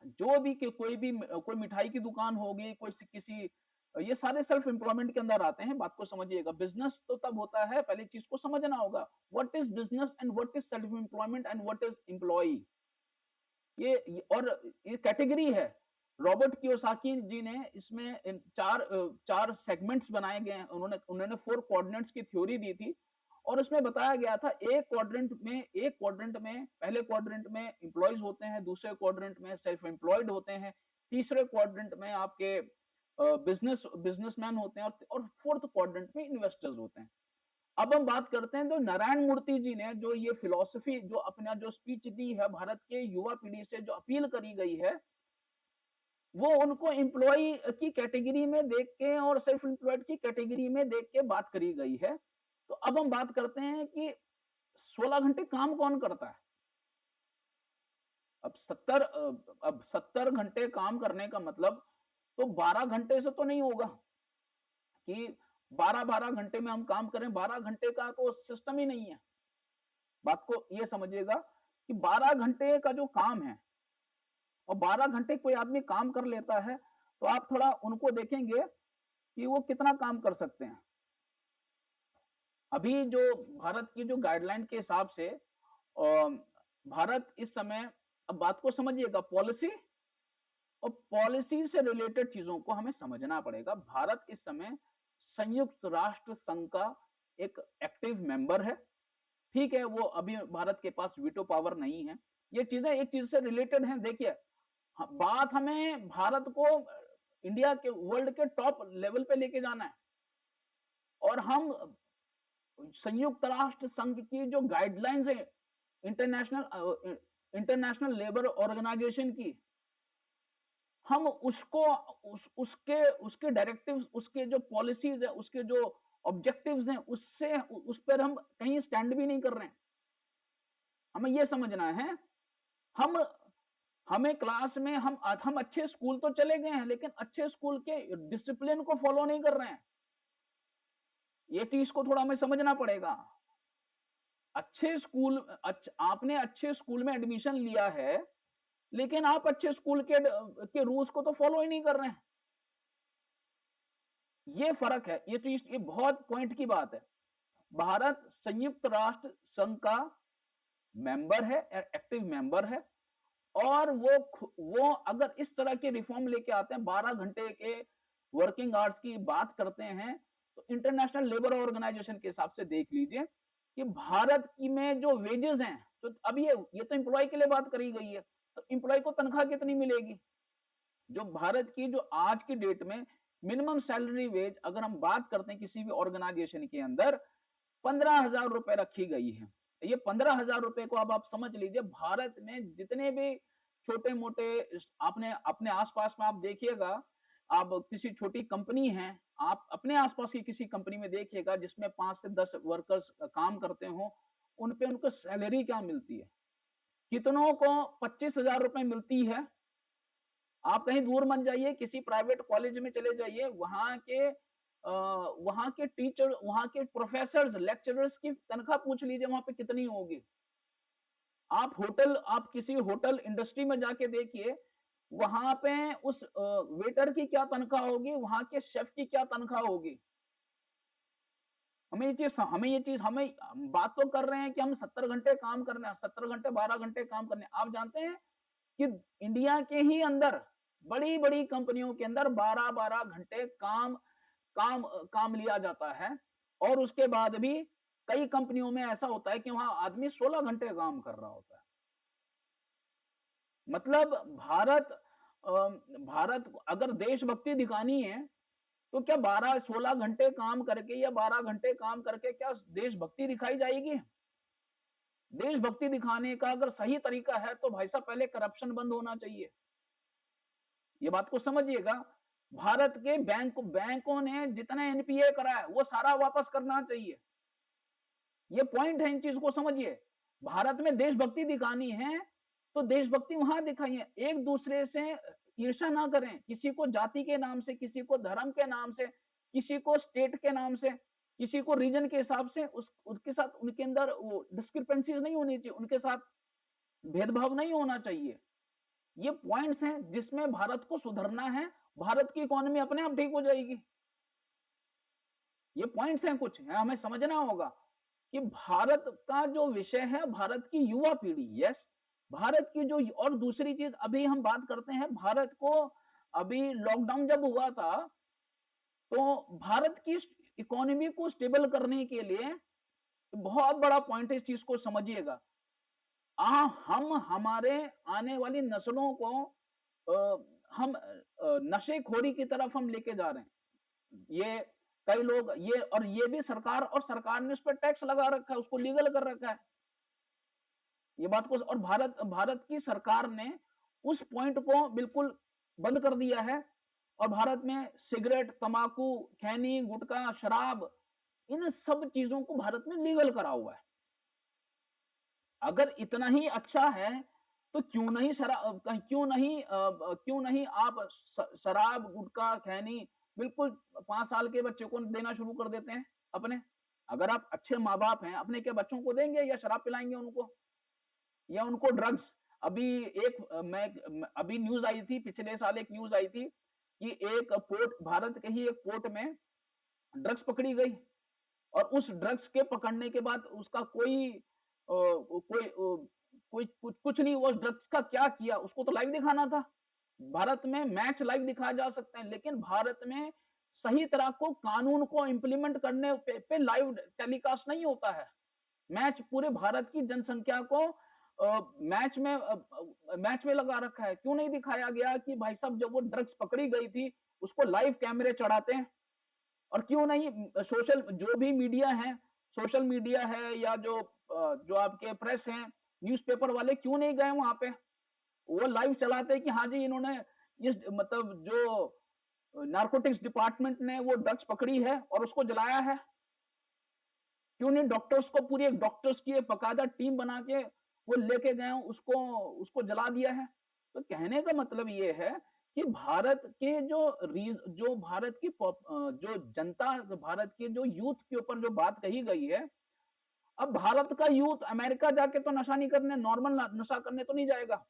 जो भी कोई मिठाई की दुकान होगी, कोई किसी, ये सारे सेल्फ एम्प्लॉयमेंट के अंदर आते हैं। बात को समझिएगा, बिजनेस तो तब होता है, पहले चीज को समझना होगा, what is business and what is self employment and what is employ. और ये कैटेगरी है। रॉबर्ट कियोसाकी जी ने इसमें चार सेगमेंट्स बनाए गए हैं। उन्होंने 4 क्वाड्रेंट्स की थ्योरी दी थी, और उसमें बताया गया था एक क्वाड्रेंट में पहले क्वाड्रेंट में एम्प्लॉयज होते हैं, दूसरे क्वाड्रेंट में सेल्फ एम्प्लॉयड होते हैं, तीसरे क्वाड्रेंट में आपके बिजनेसमैन होते हैं, और फोर्थ क्वाड्रेंट में इन्वेस्टर्स होते हैं। अब हम बात करते हैं तो नारायण मूर्ति जी ने जो ये फिलॉसफी जो अपना जो स्पीच दी है भारत के युवा पीढ़ी से जो अपील करी गई है, वो उनको एम्प्लॉय की कैटेगरी में देख के और सेल्फ एम्प्लॉयड की कैटेगरी में देख के बात करी गई है। तो अब हम बात करते हैं कि 16 घंटे काम कौन करता है? अब 70 घंटे काम करने का मतलब तो 12 घंटे से तो नहीं होगा कि 12-12 घंटे में हम काम करें, 12 घंटे का तो सिस्टम ही नहीं है। बात को ये समझिएगा कि 12 घंटे का जो काम है और 12 घंटे कोई आदमी काम कर लेता है, तो आप थोड़ा उनको देखेंगे कि वो कितना काम कर सकते हैं। अभी जो भारत की जो गाइडलाइन के हिसाब से भारत इस समय, अब बात को समझिएगा, पॉलिसी और पॉलिसी से रिलेटेड चीजों को हमें समझना पड़ेगा। भारत इस समय संयुक्त राष्ट्र संघ का एक एक्टिव मेंबर है। ठीक है, वो अभी भारत के पास वीटो पावर नहीं है। ये चीजें एक चीज से रिलेटेड हैं। देखिए, बात हमें भारत को इंडिया के वर्ल्ड के टॉप लेवल पे लेके जाना है और हम संयुक्त राष्ट्र संघ की जो गाइडलाइंस है इंटरनेशनल लेबर ऑर्गेनाइजेशन की, हम उसको उसके उसके डायरेक्टिव्स, उसके जो पॉलिसीज है, उसके जो ऑब्जेक्टिव्स हैं, उससे उस पर हम कहीं स्टैंड भी नहीं कर रहे हैं। हमें ये समझना है, हम हमें क्लास में हम अच्छे स्कूल तो चले गए हैं, लेकिन अच्छे स्कूल के डिसिप्लिन को फॉलो नहीं कर रहे हैं। ये चीज को थोड़ा हमें समझना पड़ेगा। अच्छे स्कूल आपने अच्छे स्कूल में एडमिशन लिया है, लेकिन आप अच्छे स्कूल के रूल्स को तो फॉलो ही नहीं कर रहे हैं। ये फर्क है। ये चीज, ये बहुत पॉइंट की बात है। भारत संयुक्त राष्ट्र संघ का मेंबर है, एक्टिव मेंबर है, और वो अगर इस तरह के रिफॉर्म लेके आते हैं, 12 घंटे के वर्किंग आवर्स की बात करते हैं, तो इंटरनेशनल लेबर ऑर्गेनाइजेशन के हिसाब से देख लीजिए कि भारत की में जो वेजेस हैं, तो अब ये तो एम्प्लॉय के लिए बात करी गई है, तो एम्प्लॉय को तनख्वाह कितनी मिलेगी? जो भारत की जो आज की डेट में मिनिमम सैलरी वेज अगर हम बात करते हैं किसी भी ऑर्गेनाइजेशन के अंदर, 15,000 रुपए रखी गई है। ये 15,000 रुपए को अब आप समझ लीजिए, भारत में जितने भी छोटे मोटे आपने अपने आसपास में आप देखिएगा, आप किसी छोटी कंपनी है, आप अपने आसपास की किसी कंपनी में देखिएगा जिसमें 5 से 10 वर्कर्स काम करते हो, उन पे उनको सैलरी क्या मिलती है? कितनों को 25,000 रुपए मिलती है। आप कहीं दूर मत जाइए, किसी प्राइवेट कॉलेज में चले जाइए, वहां के टीचर, वहां के प्रोफेसर्स, लेक्चरर्स की तनख्वाह पूछ लीजिए वहां पे कितनी होगी। आप किसी होटल इंडस्ट्री में जाके देखिए, वहां पे उस वेटर की क्या तनख्वाह होगी, वहां के शेफ की क्या तनख्वाह होगी। हमें बात तो कर रहे हैं कि हम 70 घंटे काम करने हैं, 70 घंटे 12 घंटे काम करने हैं। आप जानते हैं कि इंडिया के ही अंदर बड़ी बड़ी कंपनियों के अंदर 12-12 घंटे काम लिया जाता है, और उसके बाद भी कई कंपनियों में ऐसा होता है कि वहां आदमी 16 घंटे काम कर रहा होता है। मतलब भारत को अगर देशभक्ति दिखानी है, तो क्या 12-16 घंटे काम करके या 12 घंटे काम करके क्या देशभक्ति दिखाई जाएगी? देशभक्ति दिखाने का अगर सही तरीका है, तो भाई साहब पहले करप्शन बंद होना चाहिए। ये बात को समझिएगा। भारत के बैंकों ने जितना एनपीए करा है, वो सारा वापस करना चाहिए। ये पॉइंट है, इन चीज को समझिए। भारत में देशभक्ति दिखानी है, तो देशभक्ति वहां दिखाइए। एक दूसरे से ईर्ष्या ना करें, किसी को जाति के नाम से, किसी को धर्म के नाम से, किसी को स्टेट के नाम से, किसी को रीजन के हिसाब से, उनके साथ उनके अंदर वो डिस्क्रिपेंसीज नहीं होनी चाहिए, उनके साथ भेदभाव नहीं होना चाहिए। ये पॉइंट्स हैं जिसमें भारत को सुधरना है। भारत की इकोनॉमी अपने आप ठीक हो जाएगी। ये पॉइंट्स हैं, कुछ है, हमें समझना होगा कि भारत का जो विषय है, भारत की युवा पीढ़ी, यस, भारत की जो, और दूसरी चीज अभी हम बात करते हैं भारत को, अभी लॉकडाउन जब हुआ था, तो भारत की इकोनॉमी को स्टेबल करने के लिए बहुत बड़ा पॉइंट है, इस चीज को समझिएगा। हम हमारे आने वाली नस्लों को हम नशेखोरी की तरफ हम लेके जा रहे हैं। ये कई लोग ये, और ये भी सरकार, और सरकार ने उस पर टैक्स लगा रखा है, उसको लीगल कर रखा है ये बात को। और भारत भारत की सरकार ने उस पॉइंट को बिल्कुल बंद कर दिया है। और भारत में सिगरेट, तंबाकू, खैनी, गुटखा, शराब, इन सब चीजों को भारत में लीगल करा हुआ है। अगर इतना ही अच्छा है तो क्यों नहीं आप शराब, गुटखा, खैनी बिल्कुल 5 साल के बच्चे को देना शुरू कर देते हैं अपने। अगर आप अच्छे माँ बाप हैं, अपने क्या बच्चों को देंगे या शराब पिलाएंगे उनको, या उनको ड्रग्स? अभी अभी न्यूज आई थी, पिछले साल एक न्यूज आई थी कि एक पोर्ट, भारत के ही एक पोर्ट में ड्रग्स पकड़ी गई। और उस ड्रग्स के पकड़ने के बाद उसका कोई कुछ नहीं, वो ड्रग्स का क्या किया उसको तो लाइव दिखाना था। भारत में मैच लाइव दिखाए जा सकते हैं, लेकिन भारत में सही तरह को कानून को इम्प्लीमेंट करने पे लाइव टेलीकास्ट नहीं होता है। मैच पूरे भारत की जनसंख्या को मैच में लगा रखा है। क्यों नहीं दिखाया गया कि भाई साहब जब वो ड्रग्स पकड़ी गई थी उसको लाइव कैमरे चढ़ाते हैं? और क्यों नहीं सोशल जो भी मीडिया है, सोशल मीडिया है या जो आपके प्रेस हैं, न्यूज़पेपर वाले क्यों नहीं गए वहां पे? वो लाइव चलाते हैं कि हाँ जी इन्होंने इस मतलब जो नारकोटिक्स डिपार्टमेंट ने वो ड्रग्स पकड़ी है और उसको जलाया है। क्यों नहीं डॉक्टर्स को, पूरी एक डॉक्टर्स की एक बकायदा टीम बना के वो लेके गए, उसको उसको जला दिया है? तो कहने का मतलब ये है कि भारत के जो भारत की जो जनता, भारत के जो यूथ के ऊपर जो बात कही गई है, अब भारत का यूथ अमेरिका जाके तो नशा नहीं करने, नॉर्मल नशा करने तो नहीं जाएगा।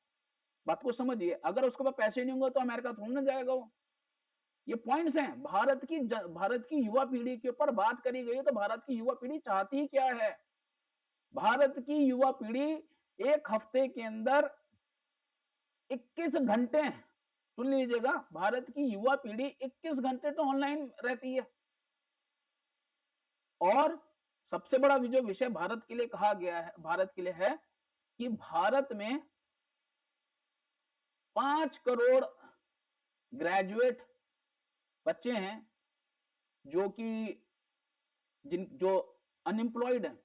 बात को समझिए, अगर उसके पास पैसे नहीं होंगे तो अमेरिका थोड़ी ना जाएगा वो। ये पॉइंट्स हैं। भारत की युवा पीढ़ी के ऊपर बात करी गई है, तो भारत की युवा पीढ़ी चाहती ही क्या है? भारत की युवा पीढ़ी एक हफ्ते के अंदर 21 घंटे, सुन लीजिएगा, भारत की युवा पीढ़ी 21 घंटे तो ऑनलाइन रहती है। और सबसे बड़ा जो विषय भारत के लिए कहा गया है, भारत के लिए है कि भारत में 5 करोड़ ग्रेजुएट बच्चे हैं जो कि जो अनएम्प्लॉयड है।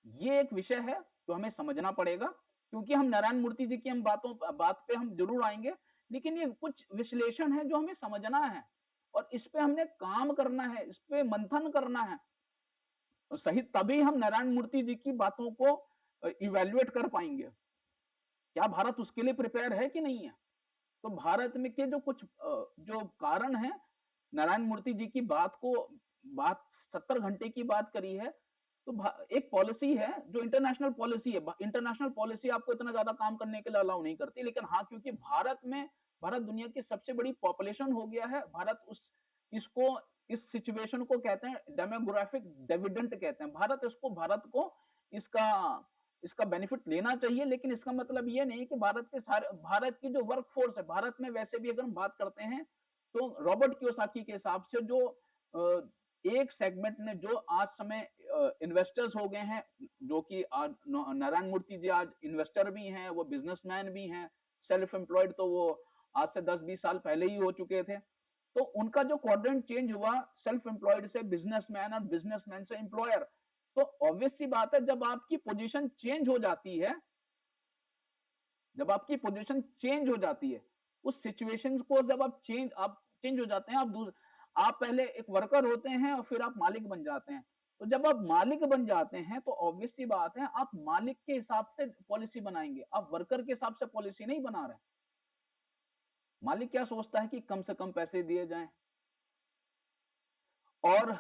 ये एक विषय है जो हमें समझना पड़ेगा, क्योंकि हम नारायण मूर्ति जी की बात पे हम जरूर आएंगे, लेकिन ये कुछ विश्लेषण है जो हमें समझना है और इस पे हमने काम करना है, इस पे मंथन करना है। तो सही तभी हम नारायण मूर्ति जी की बातों को इवेल्युएट कर पाएंगे। क्या भारत उसके लिए प्रिपेयर है कि नहीं है? तो भारत में के जो कारण है, नारायण मूर्ति जी की बात 70 घंटे की बात करी है। तो एक पॉलिसी है जो इंटरनेशनल पॉलिसी है। इंटरनेशनल पॉलिसी आपको इतना ज्यादा काम करने के लिए अलाउ नहीं करती, लेकिन हाँ, क्योंकि भारत दुनिया की सबसे बड़ी पॉपुलेशन हो गया है। भारत उस इसको इस सिचुएशन को कहते हैं डेमोग्राफिक डिविडेंड कहते हैं। भारत को इसका इसका बेनिफिट लेना चाहिए, लेकिन इसका मतलब ये नहीं कि भारत की जो वर्क फोर्स है, भारत में वैसे भी अगर हम बात करते हैं तो रॉबर्ट कियोसाकी के हिसाब से जो एक सेगमेंट ने जो आज समय इन्वेस्टर्स हो गए हैं, जो कि नारायण मूर्ति जी आज इन्वेस्टर भी हैं, वो बिजनेसमैन भी हैं, सेल्फ एम्प्लॉयड तो वो आज से 10-20 साल पहले ही हो चुके थे। तो उनका जो क्वाड्रेंट चेंज हुआ सेल्फ एम्प्लॉयड से बिजनेसमैन और बिजनेसमैन से एम्प्लॉयर, तो ऑब्वियस सी बात है, जब आपकी पोजीशन चेंज हो जाती है, जब आपकी पोजीशन चेंज हो जाती है, उस सिचुएशन को जब आप चेंज हो जाते हैं, आप पहले एक वर्कर होते हैं और फिर आप मालिक बन जाते हैं। तो जब आप मालिक बन जाते हैं तो ऑब्वियस सी बात है, आप मालिक के हिसाब से पॉलिसी बनाएंगे, आप वर्कर के हिसाब से पॉलिसी नहीं बना रहे। मालिक क्या सोचता है कि कम से कम पैसे दिए जाएं, और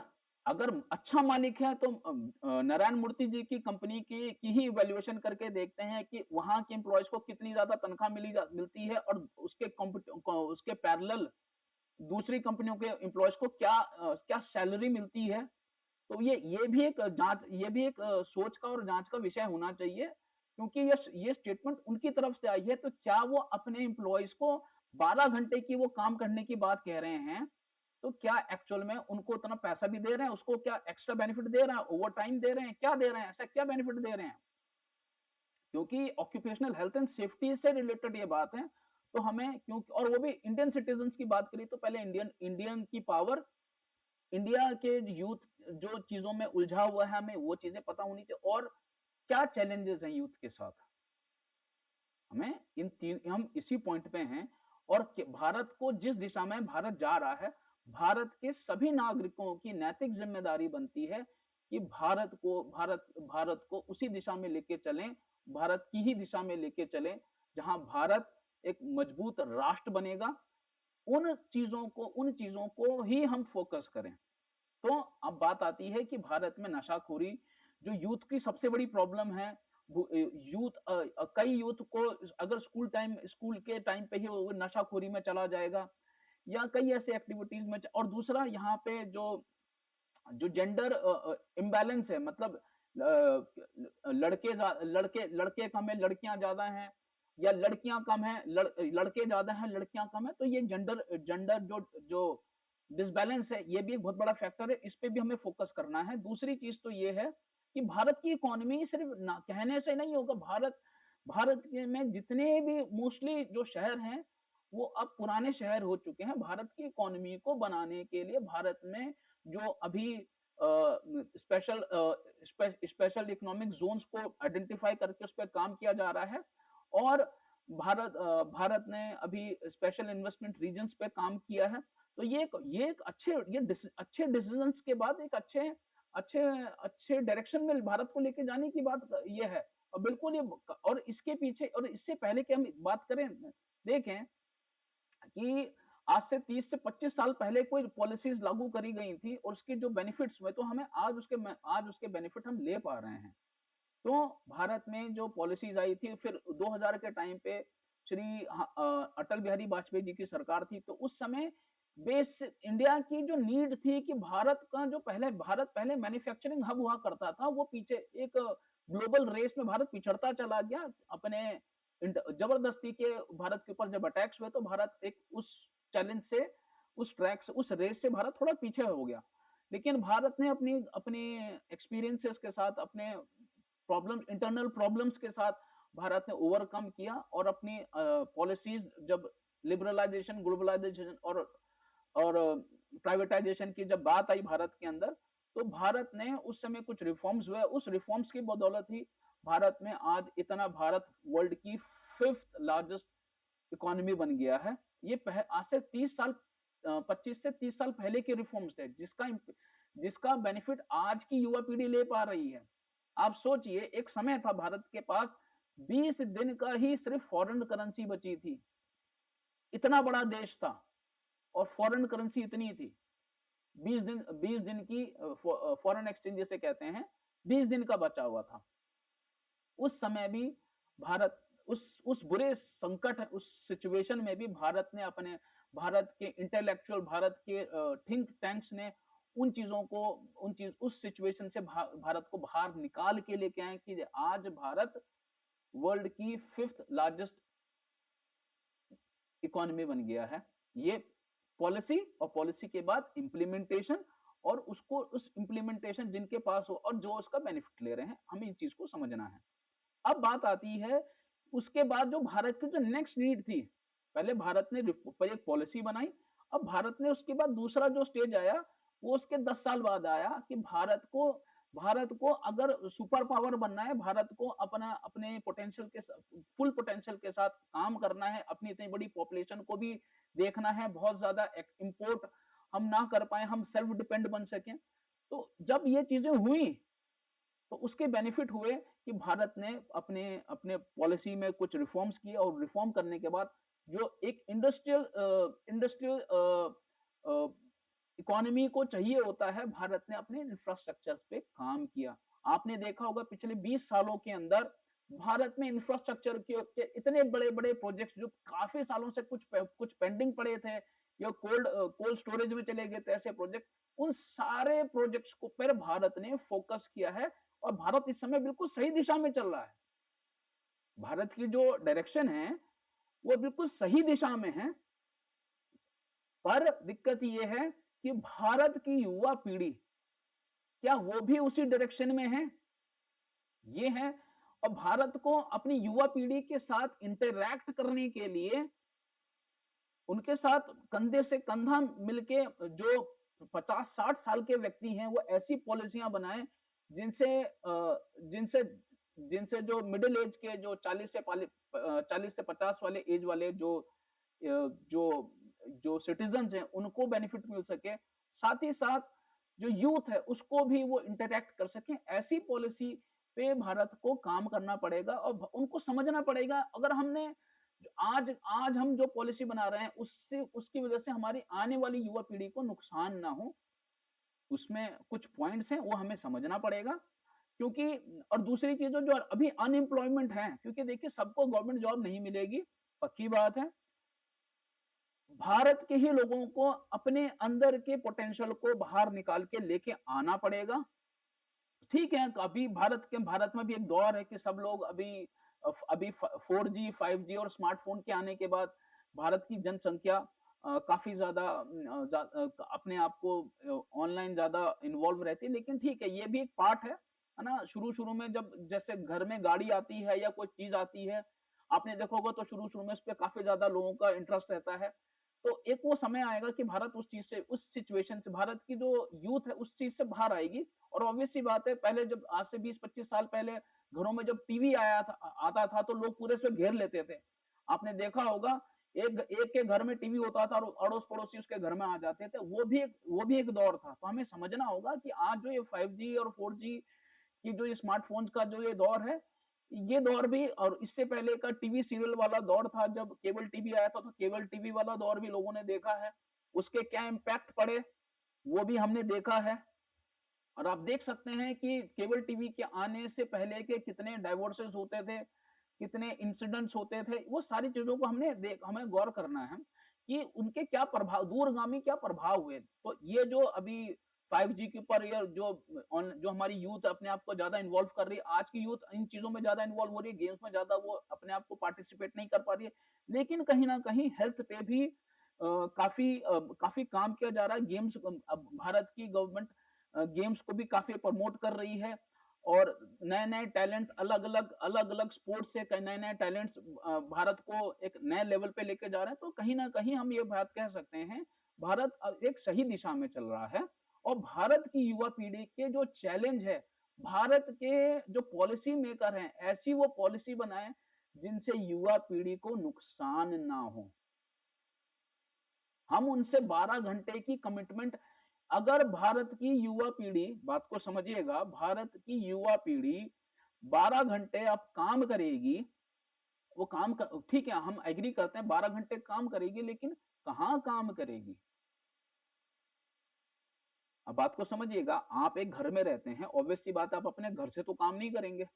अगर अच्छा मालिक है तो नारायण मूर्ति जी की कंपनी की ही इवैल्यूएशन करके देखते हैं कि वहां के एम्प्लॉयज को कितनी ज्यादा तनख्वाह मिलती है, और उसके पैरेलल दूसरी कंपनियों के एम्प्लॉयज को क्या सैलरी मिलती है। तो ये भी एक सोच का और जांच का विषय होना चाहिए, क्योंकि ये स्टेटमेंट उनकी तरफ से आई है। तो क्या वो अपने एम्प्लॉयज को 12 घंटे की वो काम करने की बात कह रहे हैं, तो क्या एक्चुअल में उनको उतना पैसा भी दे रहे हैं, उसको क्या एक्स्ट्रा बेनिफिट दे रहे हैं, ओवर टाइम दे रहे हैं, क्या दे रहे हैं, ऐसा क्या बेनिफिट दे रहे हैं? क्योंकि ऑक्यूपेशनल हेल्थ एंड सेफ्टी से रिलेटेड ये बात है। तो हमें क्योंकि, और वो भी इंडियन सिटीजन की बात करी, तो पहले इंडियन इंडियन की पावर इंडिया के यूथ जो चीजों में उलझा हुआ है, हमें वो चीजें पता होनी चाहिए, और क्या चैलेंजेस हैं यूथ के साथ। हमें इन तीन, हम इसी पॉइंट पे हैं। और भारत को जिस दिशा में भारत जा रहा है, भारत के सभी नागरिकों की नैतिक जिम्मेदारी बनती है कि भारत को उसी दिशा में लेके चलें, भारत की ही दिशा में लेके चलें, जहां भारत एक मजबूत राष्ट्र बनेगा। उन चीजों को ही हम फोकस करें। तो अब बात आती है कि भारत में नशाखोरी जो यूथ की सबसे बड़ी प्रॉब्लम है। कई यूथ को अगर स्कूल के टाइम पे ही वो नशाखोरी में चला जाएगा, या कई ऐसे एक्टिविटीज में। और दूसरा यहाँ पे जो जो जेंडर इम्बैलेंस है, मतलब लड़के लड़के कम है, लड़कियां ज्यादा हैं, या लड़कियां कम है, लड़के ज्यादा हैं, लड़कियां कम है। तो ये जेंडर जेंडर जो जो डिसबैलेंस है, ये भी एक बहुत बड़ा फैक्टर है। इस पे भी हमें फोकस करना है। दूसरी चीज तो ये है कि भारत की इकोनॉमी सिर्फ ना कहने से नहीं होगा। भारत में जितने भी मोस्टली जो शहर हैं, वो अब पुराने शहर हो चुके हैं। भारत की इकोनॉमी को बनाने के लिए भारत में जो अभी स्पेशल स्पेशल इकोनॉमिक जोन्स को आइडेंटिफाई करके उस पर काम किया जा रहा है। और भारत ने अभी स्पेशल इन्वेस्टमेंट रीजन्स पे काम किया है। तो ये एक अच्छे डिसीजंस के बाद एक अच्छे अच्छे अच्छे डायरेक्शन में भारत को लेके जाने की बात ये है। और बिल्कुल ये, और इसके पीछे और इससे पहले कि हम बात करें, देखें कि आज से 30 से 25 साल पहले कोई पॉलिसीज लागू करी गई थी और उसके जो बेनिफिट्स हुए, तो हमें आज उसके बेनिफिट हम ले पा रहे हैं। तो भारत में जो पॉलिसीज आई थी, फिर 2000 के टाइम पे अटल बिहारी वाजपेयी जी की सरकार थी। तो उस समय बेस इंडिया की जो नीड थी कि भारत पहले मैन्युफैक्चरिंग हब हुआ करता था, वो पीछे एक ग्लोबल रेस में भारत पिछड़ता चला गया। अपने जबरदस्ती के भारत के ऊपर जब अटैक्स हुए, तो भारत एक उस चैलेंज से, उस ट्रैक से, उस रेस से भारत थोड़ा पीछे हो गया। लेकिन भारत ने अपनी अपने एक्सपीरियंसेस के साथ, अपने इंटरनल प्रॉब्लम्स के साथ भारत ने ओवरकम किया। और अपनी पॉलिसीज जब लिबरलाइजेशन, ग्लोबलाइजेशन और प्राइवेटाइजेशन की जब बात आई भारत के अंदर, तो भारत ने उस समय कुछ रिफॉर्म्स हुए। उस रिफॉर्म्स की बदौलत ही भारत में आज इतना, भारत वर्ल्ड की 5th लार्जेस्ट इकोनॉमी बन गया है। ये आज से 30 साल, 25 से 30 साल पहले के रिफॉर्म्स थे, जिसका बेनिफिट आज की युवा पीढ़ी ले पा रही है। आप सोचिए, एक समय था भारत के पास 20 दिन का ही सिर्फ फॉरेन करेंसी बची थी। इतना बड़ा देश था और फॉरेन करेंसी इतनी थी। 20 दिन की फॉरेन एक्सचेंज जिसे कहते हैं, 20 दिन का बचा हुआ था। उस समय भी भारत, उस बुरे संकट, उस सिचुएशन में भी भारत के इंटेलेक्चुअल, भारत के थिंक टैंक्स ने उस सिचुएशन से भारत को बाहर निकाल के लेके आए कि आज भारत वर्ल्ड की 5th लार्जेस्ट इकोनॉमी बन गया है। ये पॉलिसी, और पॉलिसी के बाद इंप्लीमेंटेशन, और उस इंप्लीमेंटेशन जिनके पास हो और जो उसका बेनिफिट ले रहे हैं, हमें इस चीज को समझना है। अब बात आती है उसके बाद जो भारत की जो नेक्स्ट नीड थी। पहले भारत ने एक पॉलिसी बनाई। अब भारत ने उसके बाद दूसरा जो स्टेज आया, वो उसके 10 साल बाद आया कि भारत को अगर सुपर पावर बनना है, भारत को अपने पोटेंशियल के फुल पोटेंशियल के साथ काम करना है, अपनी इतनी बड़ी पॉपुलेशन को भी देखना है, बहुत ज्यादा इंपोर्ट हम ना कर पाए, हम सेल्फ डिपेंड बन सकें। तो जब ये चीजें हुई, तो उसके बेनिफिट हुए कि भारत ने अपने अपने पॉलिसी में कुछ रिफॉर्म्स किए। और रिफॉर्म करने के बाद जो एक इंडस्ट्रियल इकोनॉमी को चाहिए होता है, भारत ने अपने इंफ्रास्ट्रक्चर पे काम किया। आपने देखा होगा पिछले 20 सालों के अंदर भारत में इंफ्रास्ट्रक्चर के इतने बड़े बड़े प्रोजेक्ट्स जो काफी सालों से कुछ पेंडिंग पड़े थे, या कोल्ड स्टोरेज में चले गए थे, ऐसे प्रोजेक्ट, उन सारे प्रोजेक्ट्स को पर भारत ने फोकस किया है। और भारत इस समय बिल्कुल सही दिशा में चल रहा है। भारत की जो डायरेक्शन है, वो बिल्कुल सही दिशा में है। पर दिक्कत ये है कि भारत की युवा पीढ़ी, क्या वो भी उसी डायरेक्शन में है? ये है। और भारत को अपनी युवा पीढ़ी के साथ इंटरैक्ट करने के लिए, उनके साथ कंधे से कंधा मिलके जो 50-60 साल के व्यक्ति हैं, वो ऐसी पॉलिसियाँ बनाएँ जिनसे जिनसे जिनसे जो मिडल एज के जो 40 से 50 वाले एज वाले जो जो सिटीज़न्स हैं, उनको बेनिफिट मिल सके। साथ ही साथ जो यूथ है, उसको भी वो इंटरैक्ट कर सकें। ऐसी पॉलिसी पे भारत को काम करना पड़ेगा और उनको समझना पड़ेगा। अगर हमने आज आज हम जो पॉलिसी बना रहे हैं, उससे उसकी वजह से हमारी आने वाली युवा पीढ़ी को नुकसान ना हो, उसमें कुछ पॉइंट्स हैं, वो हमें समझना पड़ेगा। क्योंकि और दूसरी चीज़ जो अभी अनएम्प्लॉयमेंट है, क्योंकि देखिए सबको गवर्नमेंट जॉब नहीं मिलेगी, पक्की बात है। भारत के ही लोगों को अपने अंदर के पोटेंशियल को बाहर निकाल के लेके आना पड़ेगा। ठीक है, अभी भारत में भी एक दौर है कि सब लोग अभी 4G, 5G और स्मार्टफ़ोन के आने के बाद भारत की जनसँख्या काफ़ी ज़्यादा अपने आप को ऑनलाइन ज़्यादा इन्वॉल्व रहती है, लेकिन ठीक है, ये भी एक पार्ट है ना? शुरू-शुरू में जब जैसे घर में गाड़ी आती है या कोई चीज़ आती है, आपने देखा होगा तो शुरू-शुरू में उसपे काफ़ी ज़्यादा लोगों का इंटरेस्ट रहता है। तो एक वो समय आएगा कि भारत उस चीज़ से, उस सिचुएशन से, भारत की जो यूथ है, उस चीज़ से बाहर आएगी। और ऑब्वियस सी बात है, पहले जब आज से 20-25 साल पहले घरों में जब टीवी आता था तो लोग पूरे से घेर लेते थे। आपने देखा होगा, एक के घर में टीवी होता था और अड़ोस-पड़ोसी उसके घर में आ जाते थे। वो भी एक दौर था। तो हमें समझना होगा कि आज जो ये 5G और 4G कि जो ये स्मार्टफ़ोन्स का जो ये दौर है, ये दौर भी और इससे पहले का टीवी सीरियल वाला दौर था, जब केबल टीवी आया था, तो केबल टीवी वाला दौर भी लोगों ने देखा है। उसके क्या इम्पैक्ट पड़े, वो भी हमने देखा है। और आप देख सकते हैं कि केबल टीवी के आने से पहले के कितने डाइवोर्सेस होते थे, कितने इंसिडेंट्स होते थे, वो सारी चीज़ों को हमें गौर करना है कि उनके क्या प्रभाव, दूरगामी क्या प्रभाव हुए। तो ये जो अभी 5G के ऊपर या जो हमारी यूथ अपने आप को ज़्यादा इन्वॉल्व कर रही है, आज की यूथ इन चीज़ों में ज़्यादा इन्वॉल्व हो रही है, गेम्स में ज़्यादा वो अपने आप को पार्टिसिपेट नहीं कर पा रही है। लेकिन कहीं न कहीं हेल्थ पे भी काफ़ी काम किया जा रहा है। गेम्स अब भारत की गवर्नमेंट गेम्स को भी काफ़ी प्रमोट कर रही है और नए-नए टैलेंट अलग-अलग स्पोर्ट्स से नए-नए टैलेंट्स भारत को एक नए लेवल पे लेके जा रहे हैं। तो कहीं न कहीं हम ये बात कह सकते हैं, भारत अब एक सही दिशा में चल रहा है और भारत की युवा पीढ़ी के जो चैलेंज है, भारत के जो पॉलिसी मेकर हैं, ऐसी वो पॉलिसी बनाएँ जिनसे युवा पीढ़ी को नुकसान ना हो। हम उनसे 12 घंटे की कमिटमेंट, अगर भारत की युवा पीढ़ी, बात को समझिएगा, भारत की युवा पीढ़ी 12 घंटे अब काम करेगी, वो ठीक है, हम एग्री करते हैं 12 घंटे काम करेगी, लेकिन कहाँ काम करेगी? अब बात को समझिएगा, आप एक घर में रहते हैं, ऑब्वियस सी बात है आप अपने घर से तो काम नहीं करेंगे।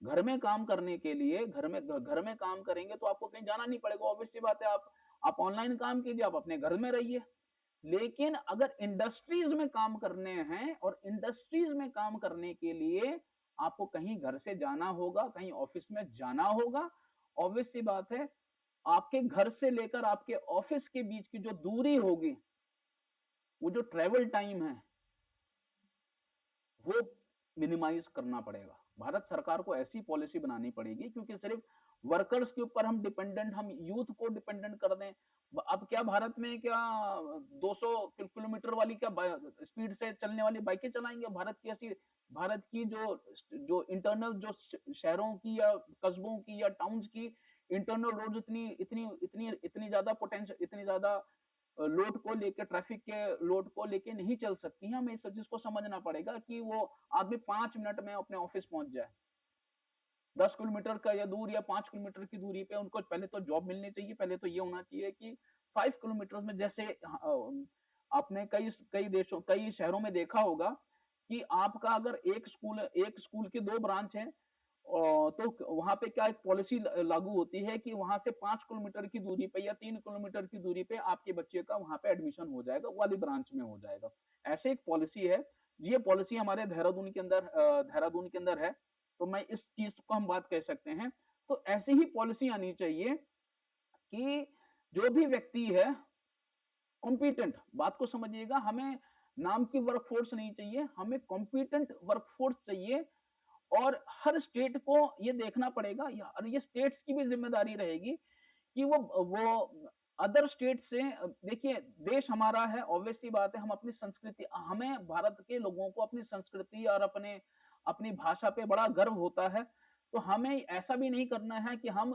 घर में काम करने के लिए घर में काम करेंगे तो आपको कहीं जाना नहीं पड़ेगा, ऑब्वियस सी बात है, आप ऑनलाइन काम कीजिए, आप अपने घर में रहिए। लेकिन अगर इंडस्ट्रीज में काम करने हैं और इंडस्ट्रीज में काम करने के लिए आपको कहीं घर से जाना होगा, कहीं ऑफिस में जाना होगा, ऑब्वियस सी बात है, आपके घर से लेकर आपके ऑफिस के बीच की जो दूरी होगी, वो जो ट्रेवल टाइम है, वो मिनिमाइज करना पड़ेगा। भारत सरकार को ऐसी पॉलिसी बनानी पड़ेगी, क्योंकि सिर्फ वर्कर्स के ऊपर हम यूथ को डिपेंडेंट कर दें। अब क्या भारत में क्या 200 किलोमीटर वाली क्या स्पीड से चलने वाली बाइकें चलाएंगे? भारत की जो जो इंटरनल जो शहरों की या कस्बों की या टाउन्स की इंटरनल रोड्स इतनी ज्यादा पोटेंशियल, इतनी ज्यादा लोड को लेके, ट्रैफिक के लोड को लेके नहीं चल सकती हैं। हमें इस चीज को समझना पड़ेगा कि वो आदमी 5 मिनट में अपने ऑफिस पहुंच जाए। 10 किलोमीटर का या दूर या 5 किलोमीटर की दूरी पे उनको पहले तो जॉब मिलनी चाहिए। पहले तो ये होना चाहिए कि 5 किलोमीटर में, जैसे आपने कई देशों, कई शहरों में देखा होगा कि आपका अगर एक स्कूल के 2 ब्रांच है, तो वहां पे क्या एक पॉलिसी लागू होती है कि वहां से 5 किलोमीटर की दूरी पे या 3 किलोमीटर की दूरी पे आपके बच्चे का वहां पे एडमिशन हो जाएगा, वाली ब्रांच में हो जाएगा। ऐसे एक पॉलिसी है। ये पॉलिसी हमारे देहरादून के अंदर है। तो मैं इस चीज को हम बात कह सकते हैं। तो ऐसी ही पॉलिसी आनी चाहिए कि जो भी व्यक्ति है कॉम्पिटेंट, बात को समझिएगा, हमें नाम की वर्कफोर्स नहीं चाहिए, हमें कॉम्पिटेंट वर्कफोर्स चाहिए। और हर स्टेट को ये देखना पड़ेगा, और ये स्टेट्स की भी जिम्मेदारी रहेगी कि वो अदर स्टेट से देखिए देश हमारा है, ऑब्वियस सी बात है, हम अपनी संस्कृति, हमें भारत के लोगों को अपनी संस्कृति और अपने अपनी भाषा पे बड़ा गर्व होता है। तो हमें ऐसा भी नहीं करना है कि हम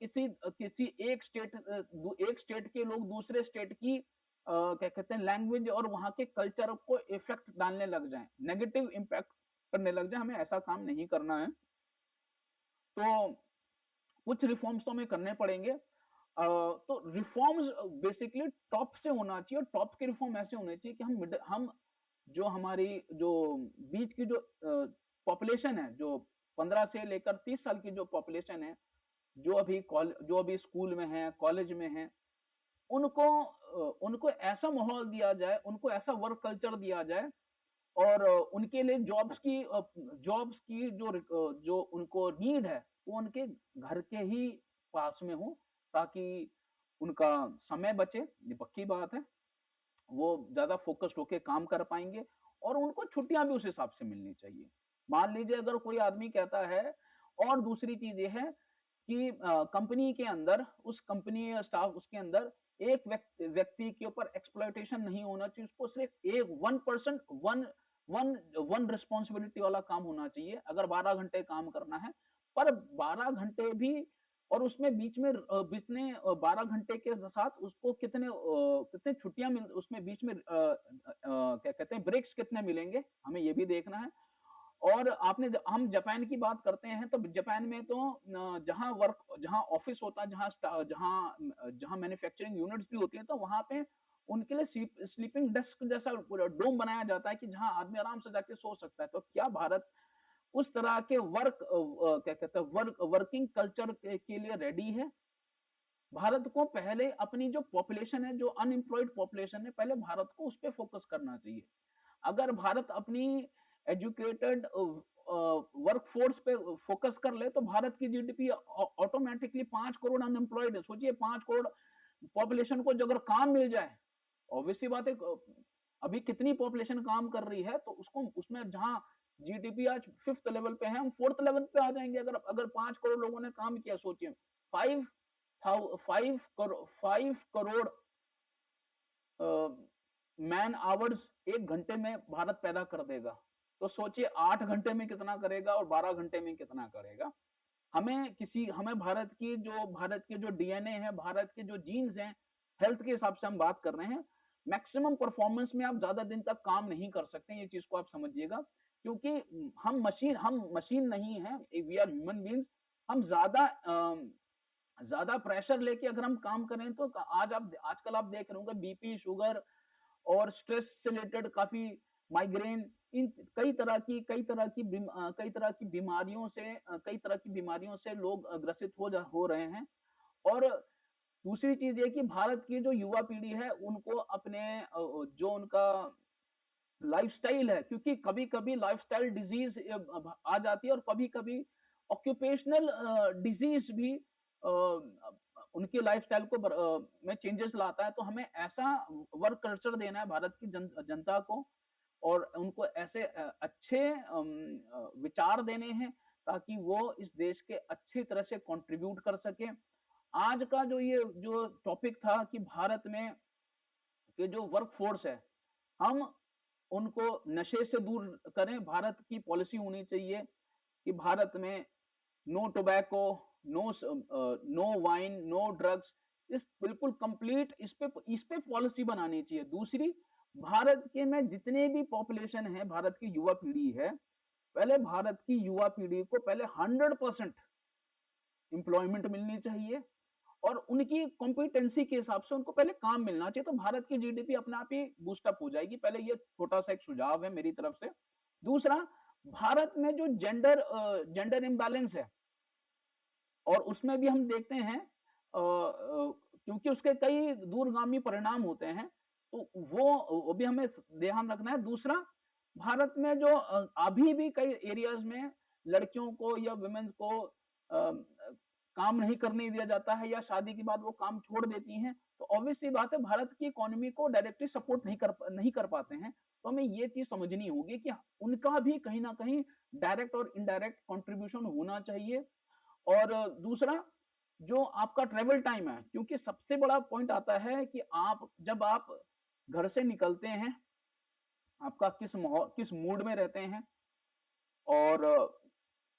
किसी एक स्टेट के लोग दूसरे स्टेट की क्या कहते हैं लैंग्वेज और वहाँ के कल्चर को इफेक्ट डालने लग जाएं, नेगेटिव इम्पैक्ट करने लग जाएं। हमें ऐसा काम नहीं करना है। तो कुछ रिफॉर्म्स तो हमें करने पड़ेंगे। तो रिफॉर्म्स बेसिकली टॉप से होना चाहिए, और टॉप के रिफॉर्म ऐसे होने चाहिए कि हम जो हमारी जो बीच की जो पॉपुलेशन है, जो 15 से लेकर 30 साल की जो पॉपुलेशन है, जो अभी स्कूल में है, कॉलेज में है, उनको ऐसा माहौल दिया जाए, उनको ऐसा वर्क कल्चर दिया जाए, और उनके लिए जॉब्स की जो उनको नीड है, वो उनके घर के ही पास में हो, ताकि उनका समय बचे, ये पक्की बात है। वो ज़्यादा फ़ोकस्ड होके काम कर पाएँगे, और उनको छुट्टियाँ भी उस हिसाब से मिलनी चाहिए। मान लीजिए अगर कोई आदमी कहता है, और दूसरी चीज़ ये है कि कंपनी के अंदर, उस कंपनी या स्टाफ उसके अंदर एक व्यक्ति के ऊपर एक्सप्लॉइटेशन नहीं होना चाहिए। उसको सिर्फ एक 1% वन वन वन रिस्पॉन्सिबिलिटी वाला काम होना चाहिए। अगर 12 घंटे काम करना है, पर 12 घंटे भी, और उसमें बीच में बीतने 12 घंटे के साथ उसको कितने छुट्टियाँ मिल उसमें बीच में क्या कहते हैं ब्रेक्स कितने मिलेंगे, हमें ये भी देखना है। और हम जापान की बात करते हैं, तो जापान में तो जहाँ ऑफिस होता है, जहाँ मैन्युफैक्चरिंग यूनिट्स भी होती हैं, तो वहाँ पे उनके लिए स्लीपिंग डेस्क जैसा पूरा डोम बनाया जाता है कि जहाँ आदमी आराम से जाके सो सकता है। तो क्या भारत उस तरह के क्या कहते हैं वर्किंग कल्चर के लिए रेडी है? भारत को पहले अपनी जो पॉपुलेशन है, जो अनएम्प्लॉयड पॉपुलेशन है, पहले भारत को उस पे फोकस करना चाहिए। अगर भारत अपनी एजुकेटेड वर्कफोर्स पे फोकस कर ले, तो भारत की जीडीपी ऑटोमेटिकली 5 करोड़ अनएम्प्लॉयड है। सोचिए 5 करोड़ पॉपुलेशन को जो अगर काम मिल जाए, ऑब्वियस सी बात है, अभी कितनी पॉपुलेशन काम कर रही है, तो उसको उसमें जहां जीडीपी आज 5th लेवल पे है, हम 4th लेवल पे आ जाएंगे। अगर अगर 5 करोड़ लोगों ने काम किया, सोचिए 5 5 करोड़ मैन आवर्स एक घंटे में भारत पैदा कर देगा। तो सोचिए 8 घंटे में कितना करेगा और 12 घंटे में कितना करेगा। हमें भारत के जो डीएनए है, भारत के जो जीन्स हैं, हेल्थ के हिसाब से हम बात कर रहे हैं। मैक्सिमम परफॉर्मेंस में आप ज्यादा दिन तक काम नहीं कर सकते, ये चीज को आप समझिएगा। क्योंकि हम मशीन नहीं है, वी आर ह्यूमन बींग्स। हम ज्यादा प्रेशर लेके अगर हम काम करें, तो आजकल आप देख रहे होंगे बीपी, शुगर और स्ट्रेस से रिलेटेड काफी माइग्रेन, इन कई तरह की बीमारियों से लोग ग्रसित हो रहे हैं। और दूसरी चीज ये कि भारत की जो युवा पीढ़ी है, उनको अपने जो उनका लाइफस्टाइल है, क्योंकि कभी-कभी लाइफस्टाइल डिजीज आ जाती है, और कभी-कभी ऑक्यूपेशनल डिजीज भी उनकी लाइफस्टाइल में चेंजेस लाता है। तो हमें ऐसा वर्क कल्चर देना है भारत की जनता को, और उनको ऐसे अच्छे विचार देने हैं, ताकि वो इस देश के अच्छी तरह से कंट्रीब्यूट कर सके। आज का जो टॉपिक था कि भारत में के जो वर्क फोर्स है, हम उनको नशे से दूर करें। भारत की पॉलिसी होनी चाहिए कि भारत में no tobacco, no wine, no drugs, इस बिल्कुल कंप्लीट इस पे पॉलिसी बनानी चाहिए। दूसरी, भारत के में जितने भी पॉपुलेशन है, भारत की युवा पीढ़ी है, पहले भारत की युवा पीढ़ी को पहले 100% एम्प्लॉयमेंट मिलनी चाहिए, और उनकी कॉम्पिटेंसी के हिसाब से उनको पहले काम मिलना चाहिए। तो भारत की जीडीपी अपने आप ही बूस्टअप हो जाएगी। पहले ये छोटा सा एक सुझाव है मेरी तरफ से। दूसरा, भारत में जो जेंडर इम्बैलेंस है, और उसमें भी हम देखते हैं क्योंकि उसके कई दूरगामी परिणाम होते हैं, तो वो भी हमें ध्यान रखना है। दूसरा, भारत में जो अभी भी कई एरियाज में लड़कियों को या वुमेन्स को काम नहीं करने दिया जाता है, या शादी के बाद वो काम छोड़ देती हैं, तो ऑब्वियस सी बात है, भारत की इकोनॉमी को डायरेक्टली सपोर्ट नहीं कर पाते हैं। तो हमें ये चीज समझनी होगी कि उनका भी कहीं ना कहीं डायरेक्ट और इनडायरेक्ट कंट्रीब्यूशन होना चाहिए। और दूसरा, जो आपका ट्रैवल टाइम है, क्योंकि सबसे बड़ा पॉइंट आता है कि आप घर से निकलते हैं, आपका किस मूड में रहते हैं और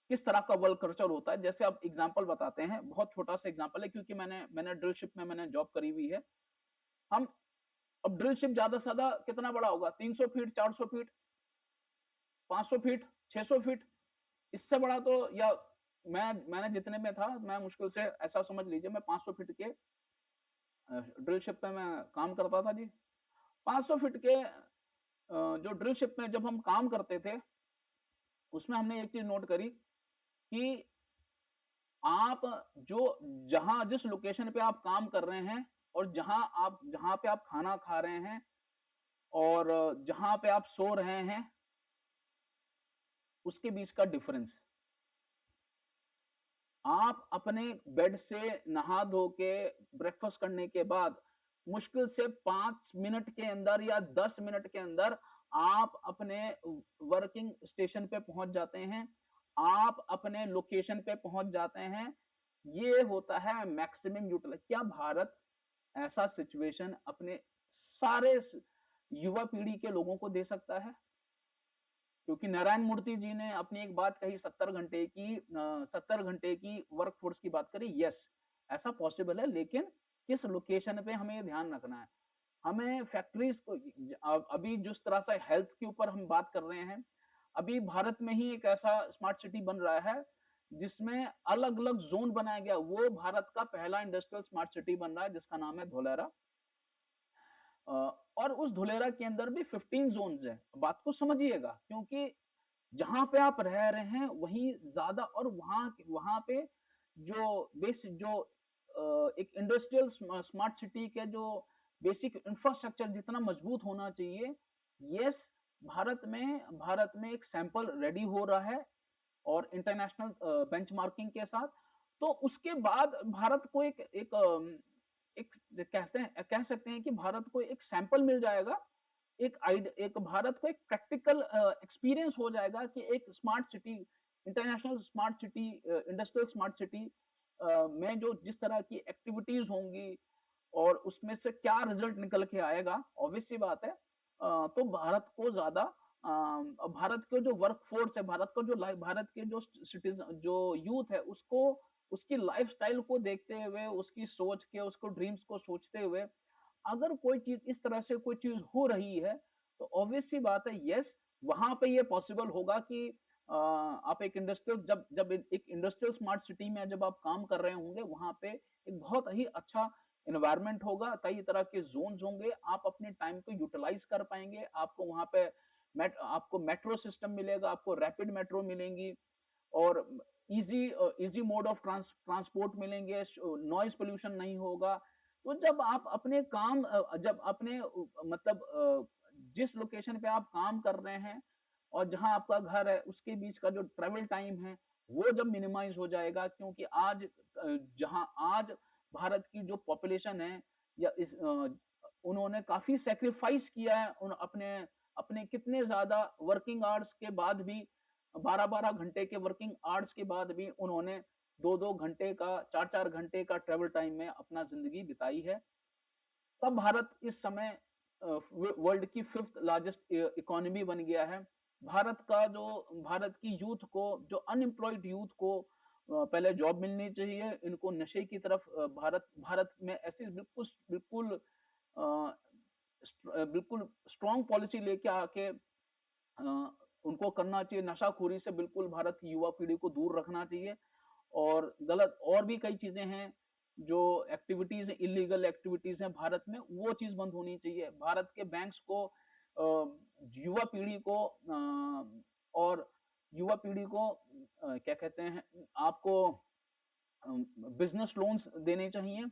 किस तरह का वर्क कल्चर होता है। जैसे अब एग्जांपल बताते हैं, बहुत छोटा-सा एग्जांपल है क्योंकि मैंने ड्रिल शिप में मैंने जॉब करी हुई है। हम अब ड्रिल शिप ज़्यादा से ज़्यादा कितना बड़ा होगा? 300 फीट, 400 फीट, 500 फीट, 600 फीट, इससे बड़ा तो या मैंने जितने में था, मैं मुश्किल से ऐसा समझ लीजिए मैं 500 फीट के ड्रिल शिप में मैं काम करता था जी। 500 फीट के जो ड्रिल शिप में जब हम काम करते थे, उसमें हमने एक चीज़ नोट करी कि आप जो जहाँ जिस लोकेशन पे आप काम कर रहे हैं और जहाँ पे आप खाना खा रहे हैं और जहाँ पे आप सो रहे हैं, उसके बीच का डिफरेंस। आप अपने बेड से नहा धो के ब्रेकफास्ट करने के बाद मुश्किल से 5 मिनट के अंदर या 10 मिनट के अंदर आप अपने वर्किंग स्टेशन पे पहुंच जाते हैं। आप अपने लोकेशन पे पहुंच जाते हैं। ये होता है मैक्सिमम यूटिलाइज। क्या भारत ऐसा सिचुएशन अपने सारे युवा पीढ़ी के लोगों को दे सकता है? क्योंकि नारायण मूर्ति जी ने अपनी एक बात कही 70 घंटे की वर्क फोर्स की बात करी। यस, ऐसा पॉसिबल है, लेकिन किस लोकेशन पे हमें ये ध्यान रखना है। हमें फैक्ट्रीज को अभी जिस तरह से हेल्थ के ऊपर हम बात कर रहे हैं, अभी भारत में ही एक ऐसा स्मार्ट सिटी बन रहा है जिसमें अलग अलग जोन बनाया गया। वो भारत का पहला इंडस्ट्रियल स्मार्ट सिटी बन रहा है जिसका नाम है धोलेरा। अ, और उस धुलेरा के अंदर भी 15 जोन्स हैं। बात को समझिएगा, क्योंकि जहाँ पे आप रह रहे हैं वहीं ज़्यादा और वहाँ वहाँ पे जो एक इंडस्ट्रियल स्मार्ट सिटी के जो बेसिक इंफ्रास्ट्रक्चर जितना मजबूत होना चाहिए, यस, भारत में एक सैंपल रेडी हो रहा है और इंटरनेशनल बेंचमार्किंग के साथ। तो उसके बाद भारत को एक कह सकते हैं कि भारत को एक सैंपल मिल जाएगा, एक भारत को एक प्रैक्टिकल एक्सपीरियंस हो जाएगा कि एक smart city, international smart city, industrial smart city में जो जिस तरह की एक्टिविटीज होंगी और उसमें से क्या रिजल्ट निकल के आएगा, ऑब्वियस सी बात है। तो भारत को ज्यादा भारत के जो वर्क फोर्स है, भारत के जो सिटीजन जो यूथ है, उसको उसकी लाइफस्टाइल को देखते हुए, उसकी सोच के, उसको ड्रीम्स को सोचते हुए अगर कोई चीज इस तरह से कोई चीज हो रही है, तो ऑब्वियस सी बात है, यस, वहां पे ये पॉसिबल होगा कि आप एक इंडस्ट्रियल जब जब एक इंडस्ट्रियल स्मार्ट सिटी में जब आप काम कर रहे होंगे, वहां पे एक बहुत ही अच्छा एनवायरनमेंट होगा, कई तरह के जोन्स होंगे, आप अपने टाइम को यूटिलाइज कर पाएंगे। आपको वहां पे आपको मेट्रो सिस्टम मिलेगा, आपको रैपिड मेट्रो मिलेंगी और easy easy mode of transport मिलेंगे, नॉइज पोल्यूशन नहीं होगा। तो जब आप अपने काम जब अपने मतलब जिस लोकेशन पे आप काम कर रहे हैं और जहां आपका घर है, उसके बीच का जो ट्रेवल टाइम है, वो जब मिनिमाइज हो जाएगा, क्योंकि जहां आज भारत की जो पॉपुलेशन है या उन्होंने काफी सेक्रीफाइस किया है, उन अपने अपने कितने ज्यादा वर्किंग आवर्स के बाद भी, 12-12 घंटे के वर्किंग आवर्स के बाद भी उन्होंने 2-2 घंटे का, 4-4 घंटे का ट्रैवल टाइम में अपना जिंदगी बिताई है। तब भारत इस समय वर्ल्ड की 5th लार्जेस्ट इकोनॉमी बन गया है। भारत की यूथ को, जो अनएम्प्लॉयड यूथ को पहले जॉब मिलनी चाहिए, इनको नशे की तरफ भारत भारत में ऐसी बिल्कुल बिल्कुल बिल्कुल स्ट्रॉन्ग पॉलिसी लेके आके उनको करना चाहिए। नशाखोरी से बिल्कुल भारत की युवा पीढ़ी को दूर रखना चाहिए और गलत और भी कई चीजें हैं, जो एक्टिविटीज इलीगल एक्टिविटीज हैं भारत में, वो चीज बंद होनी चाहिए। भारत के बैंक्स को युवा पीढ़ी को और युवा पीढ़ी को क्या कहते हैं, आपको बिजनेस लोन्स देने चाहिए।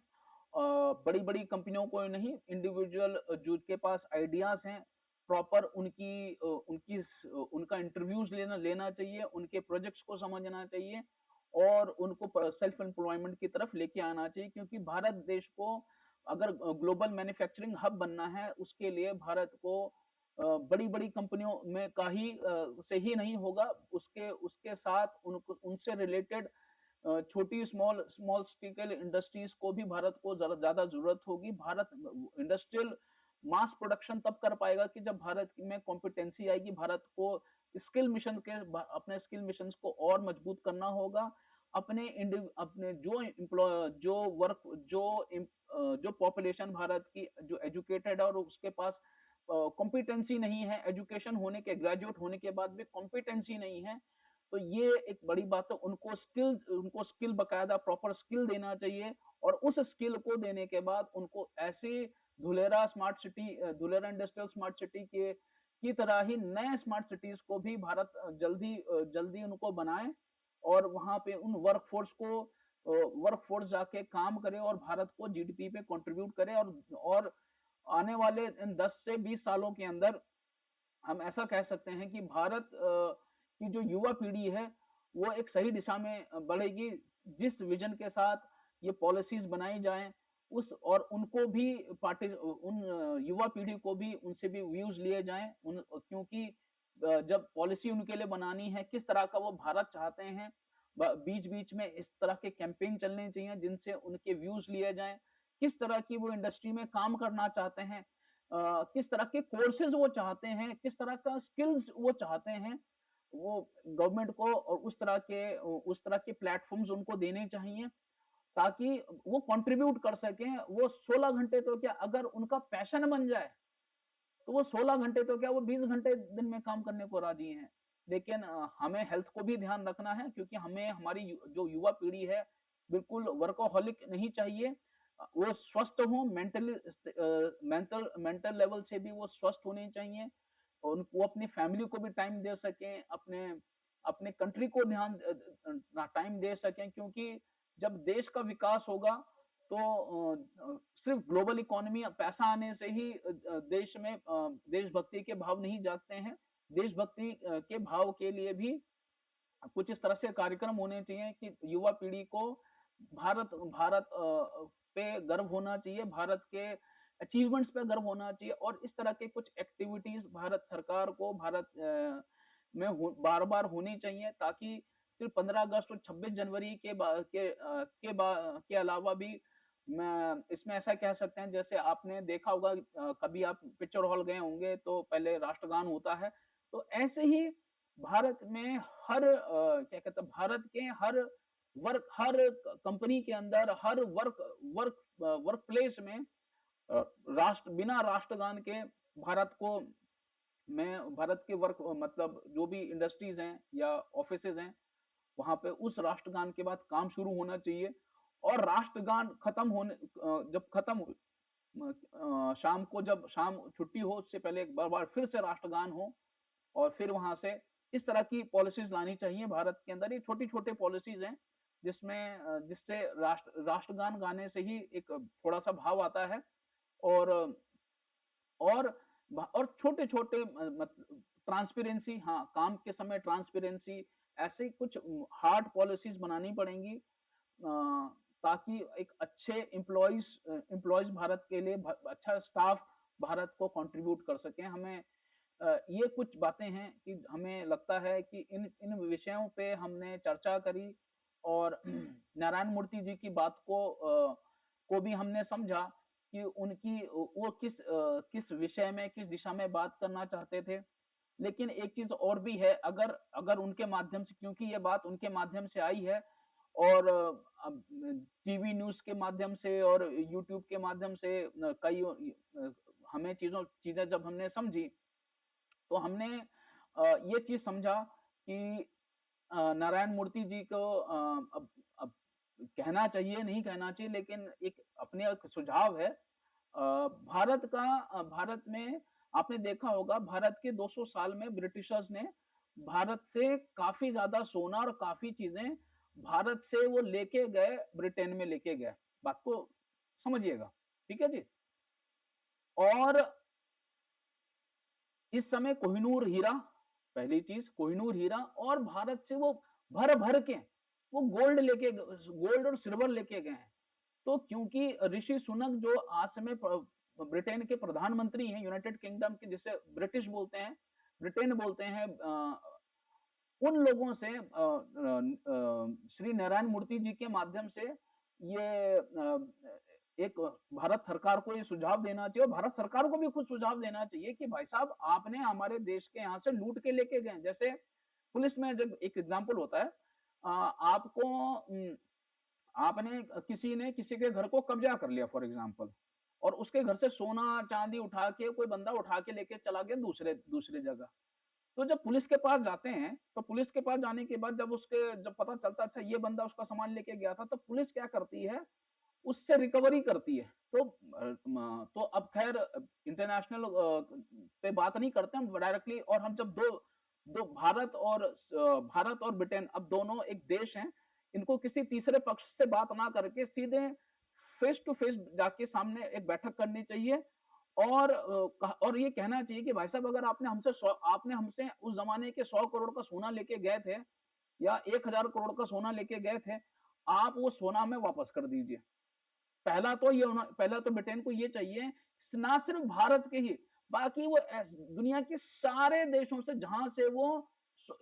बड़ी बड़ी कंपनियों को नहीं, इंडिविजुअल जिनके पास आइडियाज हैं, प्रॉपर उनका इंटरव्यूज लेना लेना चाहिए, उनके प्रोजेक्ट्स को समझना चाहिए और उनको सेल्फ एम्प्लॉयमेंट की तरफ लेके आना चाहिए, क्योंकि भारत देश को अगर ग्लोबल मैन्युफैक्चरिंग हब बनना है, उसके लिए भारत को बड़ी बड़ी कंपनियों से ही नहीं होगा, उसके उसके साथ उनको उनसे रिलेटेड छोटी स्मॉल स्मॉल स्केल इंडस्ट्रीज को भी भारत को ज्यादा जरूरत होगी। भारत इंडस्ट्रियल मास प्रोडक्शन तब कर पाएगा कि जब भारत में कॉम्पिटेंसी आएगी। भारत को स्किल मिशन के अपने स्किल मिशन को और मजबूत करना होगा। अपने जो एम्प्लॉय जो वर्क जो पॉपुलेशन भारत की जो एजुकेटेड है और उसके पास कॉम्पिटेंसी नहीं है, एजुकेशन होने के ग्रेजुएट होने के बाद भी कॉम्पिटेंसी नहीं है, तो ये एक बड़ी बात है। उनको स्किल बकायदा प्रॉपर स्किल देना चाहिए और उस स्किल को देने के बाद उनको ऐसे धुलेरा इंडस्ट्रियल स्मार्ट सिटी के की तरह ही नए स्मार्ट सिटीज को भी भारत जल्दी उनको बनाए और वहां पे उन वर्कफोर्स जाके काम करे और भारत को जीडीपी पे कंट्रीब्यूट करे। और आने वाले इन 10 से 20 सालों के अंदर हम ऐसा कह सकते हैं कि भारत की जो युवा पीढ़ी है वो एक सही दिशा में बढ़ेगी। जिस विजन के साथ ये पॉलिसीज बनाई जाएं उस और उनको भी पार्टी उन युवा पीढ़ी को भी उनसे भी व्यूज लिए जाएं क्योंकि जब पॉलिसी उनके लिए बनानी है किस तरह का वो भारत चाहते हैं, बीच बीच में इस तरह के कैंपेन चलने चाहिए जिनसे उनके व्यूज लिए जाएं। किस तरह की वो इंडस्ट्री में काम करना चाहते हैं, किस तरह के कोर्सेज वो चाहते हैं, किस तरह का स्किल्स वो चाहते हैं, वो गवर्नमेंट को और उस तरह के प्लेटफॉर्म्स उनको देने चाहिए ताकि वो कंट्रीब्यूट कर सकें। वो 16 घंटे तो क्या, अगर उनका पैशन बन जाए तो वो 16 घंटे तो क्या, वो 20 घंटे दिन में काम करने को राजी हैं। लेकिन हमें हेल्थ को भी ध्यान रखना है क्योंकि हमें हमारी जो युवा पीढ़ी है बिल्कुल वर्कोहॉलिक नहीं चाहिए। वो स्वस्थ हो, मेंटल लेवल से भी वो स्वस्थ होने चाहिए और वो अपनी फैमिली को भी टाइम दे सकें, अपने अपने कंट्री को टाइम दे सकें। क्योंकि जब देश का विकास होगा तो सिर्फ ग्लोबल इकोनॉमी पैसा आने से ही देश में देशभक्ति के भाव नहीं जागते हैं। देशभक्ति के भाव के लिए भी कुछ इस तरह से कार्यक्रम होने चाहिए कि युवा पीढ़ी को भारत भारत पे गर्व होना चाहिए, भारत के अचीवमेंट्स पे गर्व होना चाहिए और इस तरह के कुछ एक्टिविटीज भारत सरकार को भारत में बार बार होनी चाहिए ताकि सिर्फ 15 अगस्त और 26 जनवरी के अलावा भी मैं इसमें ऐसा कह सकते हैं, जैसे आपने देखा होगा कभी आप पिक्चर हॉल गए होंगे तो पहले राष्ट्रगान होता है, तो ऐसे ही भारत में क्या कहते हैं, भारत के हर कंपनी के अंदर हर वर्क प्लेस में बिना राष्ट्रगान के भारत को भारत के मतलब जो भी इंडस्ट्रीज हैं या ऑफिसेज हैं वहां पे उस राष्ट्रगान के बाद काम शुरू होना चाहिए। और राष्ट्रगान खत्म होने जब खत्म शाम को जब शाम छुट्टी हो उससे पहले एक बार फिर से राष्ट्रगान हो और फिर वहां से इस तरह की पॉलिसीज लानी चाहिए भारत के अंदर। ये छोटी छोटे पॉलिसीज हैं जिससे राष्ट्रगान गाने से ही एक थोड़ा सा भाव आता है और और और छोटे छोटे ट्रांसपेरेंसी, हाँ, काम के समय ट्रांसपेरेंसी, ऐसे कुछ हार्ड पॉलिसीज बनानी पड़ेंगी ताकि एक अच्छे एम्प्लॉयज भारत के लिए अच्छा स्टाफ भारत को कंट्रीब्यूट कर सके। हमें ये कुछ बातें हैं कि हमें लगता है कि इन इन विषयों पे हमने चर्चा करी और नारायण मूर्ति जी की बात को भी हमने समझा कि उनकी वो किस विषय में किस दिशा में बात करना चाहते थे। लेकिन एक चीज और भी है, अगर अगर उनके माध्यम से, क्योंकि ये बात उनके माध्यम से आई है और टीवी न्यूज के माध्यम से और यूट्यूब के माध्यम से कई हमें चीजें जब हमने समझी तो हमने ये चीज समझा कि नारायण मूर्ति जी को अब कहना चाहिए नहीं कहना चाहिए, लेकिन एक अपने एक सुझाव है। भारत में आपने देखा होगा भारत के 200 साल में ब्रिटिशर्स ने भारत से काफी ज्यादा सोना और काफी चीजें भारत से वो लेके गए, ब्रिटेन में लेके गए। बात को समझिएगा, ठीक है जी। और इस समय कोहिनूर हीरा, पहली चीज कोहिनूर हीरा, और भारत से वो भर भर के वो गोल्ड और सिल्वर लेके गए हैं। तो क्योंकि ऋषि सुनक जो आज समय ब्रिटेन के प्रधानमंत्री हैं, यूनाइटेड किंगडम के, जिसे ब्रिटिश बोलते हैं, ब्रिटेन बोलते हैं, उन लोगों से श्री नारायण मूर्ति जी के माध्यम से ये एक भारत सरकार को ये सुझाव देना चाहिए और भारत सरकार को भी खुद सुझाव देना चाहिए कि भाई साहब आपने हमारे देश के यहाँ से लूट के लेके गए। जैसे पुलिस में जब एक एग्जाम्पल होता है, आपको आपने किसी ने किसी के घर को कब्जा कर लिया फॉर एग्जाम्पल, और उसके घर से सोना चांदी उठा के कोई बंदा उठा के लेके चला गया दूसरे दूसरी जगह। तो जब पुलिस के पास जाते हैं, तो पुलिस के पास जाने के बाद जब पता चलता है अच्छा ये बंदा उसका सामान लेके गया था, तो पुलिस क्या करती है, उससे रिकवरी करती है। तो तो अब खैर इंटरनेशनल पे बात नहीं करते हम डायरेक्टली, और हम जब दो दो भारत और ब्रिटेन अब दोनों एक देश हैं, इनको किसी तीसरे पक्ष से बात ना करके सीधे फेस टू फेस जाके सामने एक बैठक करनी चाहिए, और और ये कहना चाहिए कि भाई साहब अगर आपने हमसे उस जमाने के 100 करोड़ का सोना लेके गए थे या 1000 करोड़ का सोना लेके गए थे, आप वो सोना हमें वापस कर दीजिए। पहला तो ब्रिटेन को ये चाहिए, ना सिर्फ भारत के ही, बाकी वो दुनिया के सारे देशों से जहां से वो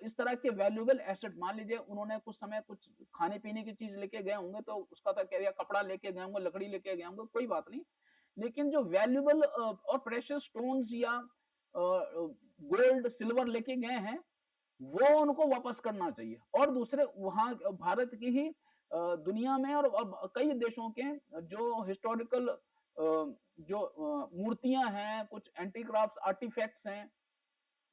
इस तरह के वैल्यूएबल एसेट, मान लीजिए उन्होंने कुछ समय कुछ खाने पीने की चीज लेके गए होंगे, तो उसका तो क्या, कपड़ा लेके गए होंगे, लकड़ी लेके गए होंगे, कोई बात नहीं, लेकिन जो वैल्यूएबल और प्रेशियस स्टोन्स या गोल्ड सिल्वर लेके गए हैं, वो उनको वापस करना चाहिए। और दूसरे वहां भारत की ही दुनिया में और अब कई देशों के जो हिस्टोरिकल जो मूर्तियां हैं, कुछ एंटीक्राफ्ट आर्टिफैक्ट्स हैं,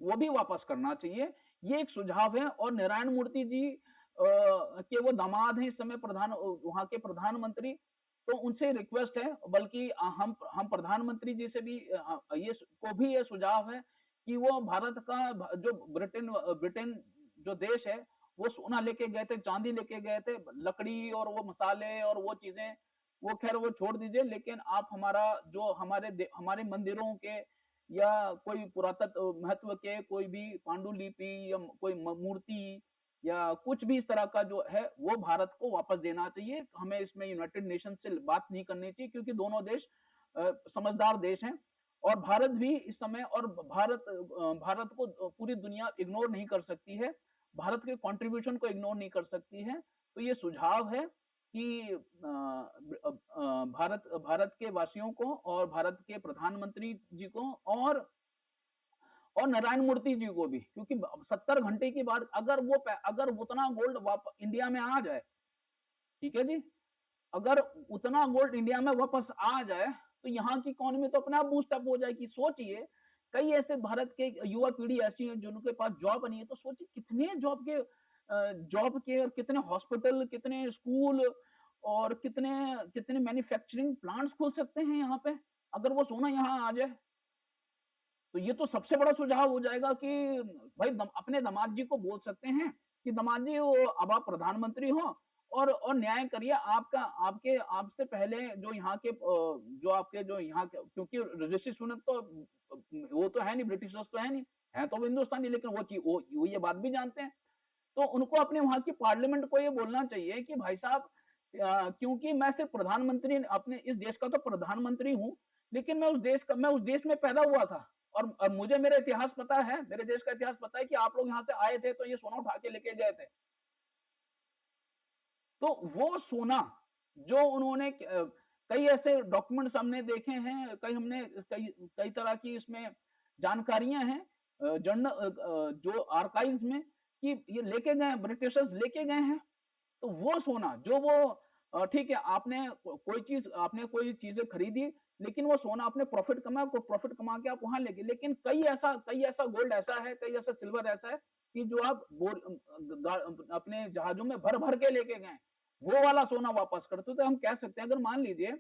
वो भी वापस करना चाहिए। ये एक सुझाव है। और नारायण मूर्ति जी के वो दामाद हैं इस समय वहां के प्रधानमंत्री, तो उनसे रिक्वेस्ट है, बल्कि हम प्रधानमंत्री जी से भी ये सुझाव है कि वो भारत का जो ब्रिटेन जो देश है, वो सोना लेके गए थे, चांदी लेके गए थे, लकड़ी और वो मसाले और वो चीजें, वो खैर वो छोड़ दीजिए, लेकिन आप हमारा जो हमारे मंदिरों के या कोई पुरातत्व महत्व के कोई भी पांडुलिपि या कोई मूर्ति या कुछ भी इस तरह का जो है, वो भारत को वापस देना चाहिए। हमें इसमें यूनाइटेड नेशन से बात नहीं करनी चाहिए, क्योंकि दोनों देश समझदार देश हैं, और भारत भी इस समय, और भारत को पूरी दुनिया इग्नोर नहीं कर सकती है, भारत के कंट्रीब्यूशन को इग्नोर नहीं कर सकती है। तो ये सुझाव है कि भारत के वासियों को और भारत के प्रधानमंत्री जी को और नारायण मूर्ति जी को भी, क्योंकि 70 घंटे के बाद अगर उतना गोल्ड इंडिया में आ जाए, ठीक है जी, अगर उतना गोल्ड इंडिया में वापस आ जाए, तो यहाँ की इकोनॉमी तो अपने आप बूस्ट अप हो जाएगी। सोचिए, कई ऐसे भारत के युवा पीढ़ी ऐसी है जिनके पास जॉब नहीं है, तो सोचिए कितने जॉब के और कितने हॉस्पिटल, कितने स्कूल और कितने कितने मैन्युफैक्चरिंग प्लांट्स खुल सकते हैं यहाँ पे, अगर वो सोना यहाँ आ जाए। तो ये तो सबसे बड़ा सुझाव हो जाएगा कि भाई अपने दामाद जी को बोल सकते हैं कि दामाद जी, वो अब आप प्रधानमंत्री हो, और न्याय करिए, आपका आपके आपसे पहले जो यहाँ के जो आपके जो यहाँ के, क्योंकि ऋषि सुनक तो वो तो है नहीं, ब्रिटिशर्स तो है नहीं, है तो वो हिंदुस्तानी, लेकिन वो ये बात भी जानते हैं। तो उनको अपने वहां की पार्लियामेंट को ये बोलना चाहिए कि भाई साहब, क्योंकि मैं सिर्फ प्रधानमंत्री अपने इस देश का तो प्रधानमंत्री हूँ, लेकिन मैं उस देश में पैदा हुआ था, और मुझे मेरा इतिहास पता है, मेरे देश का इतिहास पता है कि आप लोग यहाँ से आए थे तो ये सोना उठा के लेके गए थे। तो वो सोना जो उन्होंने कई ऐसे डॉक्यूमेंट्स हमने देखे हैं, कई कई तरह की इसमें जानकारियां हैं, जो आर्काइव्स में, कि ये लेके गए, ब्रिटिशर्स लेके गए हैं। तो वो सोना जो वो ठीक है, आपने कोई चीजें खरीदी, लेकिन वो सोना आपने प्रॉफिट कमा के आप वहां ले गए, लेकिन कई ऐसा गोल्ड ऐसा है, कई ऐसा सिल्वर ऐसा है कि जो आप अपने जहाजों में भर भर के लेके गए, वो वाला सोना वापस करते। तो हम कह सकते हैं, अगर मान लीजिए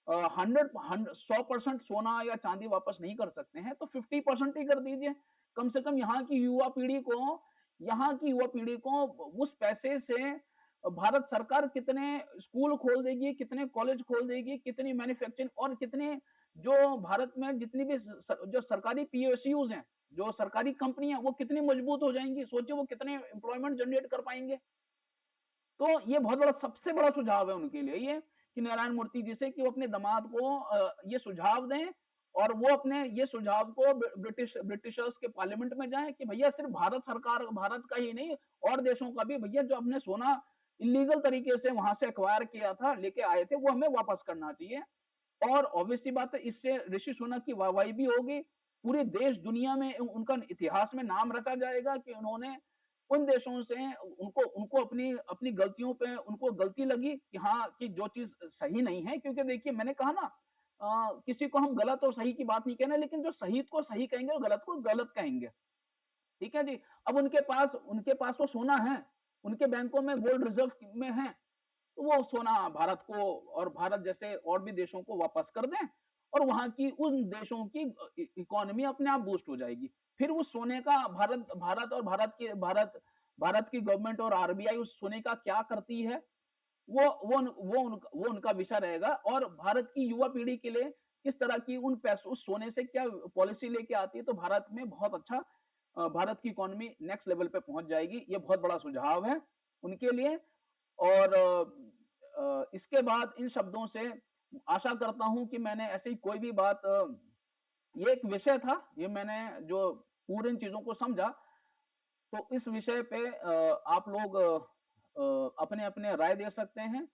100% सोना या चांदी वापस नहीं कर सकते हैं, तो 50% ही कर दीजिए। कम से कम यहाँ की युवा पीढ़ी को उस पैसे से भारत सरकार कितने स्कूल खोल देगी, कितने कॉलेज खोल देगी, कितनी मैन्युफैक्चरिंग, और कितने जो भारत में जितनी भी जो सरकारी पीएसयूज हैं, जो सरकारी कंपनियां, वो कितनी मजबूत हो जाएंगी। सोचिए वो कितने एम्प्लॉयमेंट जनरेट कर पाएंगे। तो ये बहुत बड़ा, सबसे बड़ा सुझाव है उनके लिए ये, कि नारायण मूर्ति जी से कि वो अपने दामाद को ये सुझाव दें, और वो अपने ये सुझाव को ब्रिटिशर्स के पार्लियामेंट में जाएं कि भैया सिर्फ भारत सरकार, भारत का ही नहीं और देशों का भी, भैया जो अपने सोना इलीगल तरीके से वहां से एक्वायर किया था, लेके आए थे, वो हमें वापस करना चाहिए। और ऑब्वियस सी बात है, इससे ऋषि सुनक की वाहवाही भी होगी, पूरे देश दुनिया में उनका इतिहास में नाम रचा जाएगा कि उन्होंने उन देशों से उनको उनको अपनी अपनी गलतियों पे उनको गलती लगी कि हाँ, कि जो चीज सही नहीं है, क्योंकि देखिए मैंने कहा ना, किसी को हम गलत और सही की बात नहीं कहना, लेकिन जो सही को सही कहेंगे और गलत को गलत कहेंगे। ठीक है जी। अब उनके पास वो सोना है, उनके बैंकों में गोल्ड रिजर्व में है, तो वो सोना भारत को और भारत जैसे और भी देशों को वापस कर दें, और वहां की उन देशों की इकोनॉमी अपने आप बूस्ट हो जाएगी। फिर उस सोने का भारत भारत और भारत की गवर्नमेंट और आरबीआई उस सोने का क्या करती है, वो उनका विषय रहेगा। और भारत की युवा पीढ़ी के लिए किस तरह की उन पैसों, उस सोने से क्या पॉलिसी लेके आती है, तो भारत में बहुत अच्छा, भारत की इकोनॉमी नेक्स्ट लेवल पे पहुंच जाएगी। ये बहुत बड़ा सुझाव है उनके लिए। और इसके बाद इन शब्दों से आशा करता हूं कि मैंने ऐसी कोई भी बात, ये एक विषय था, ये मैंने जो पूरी इन चीजों को समझा, तो इस विषय पे आप लोग अपने अपने राय दे सकते हैं।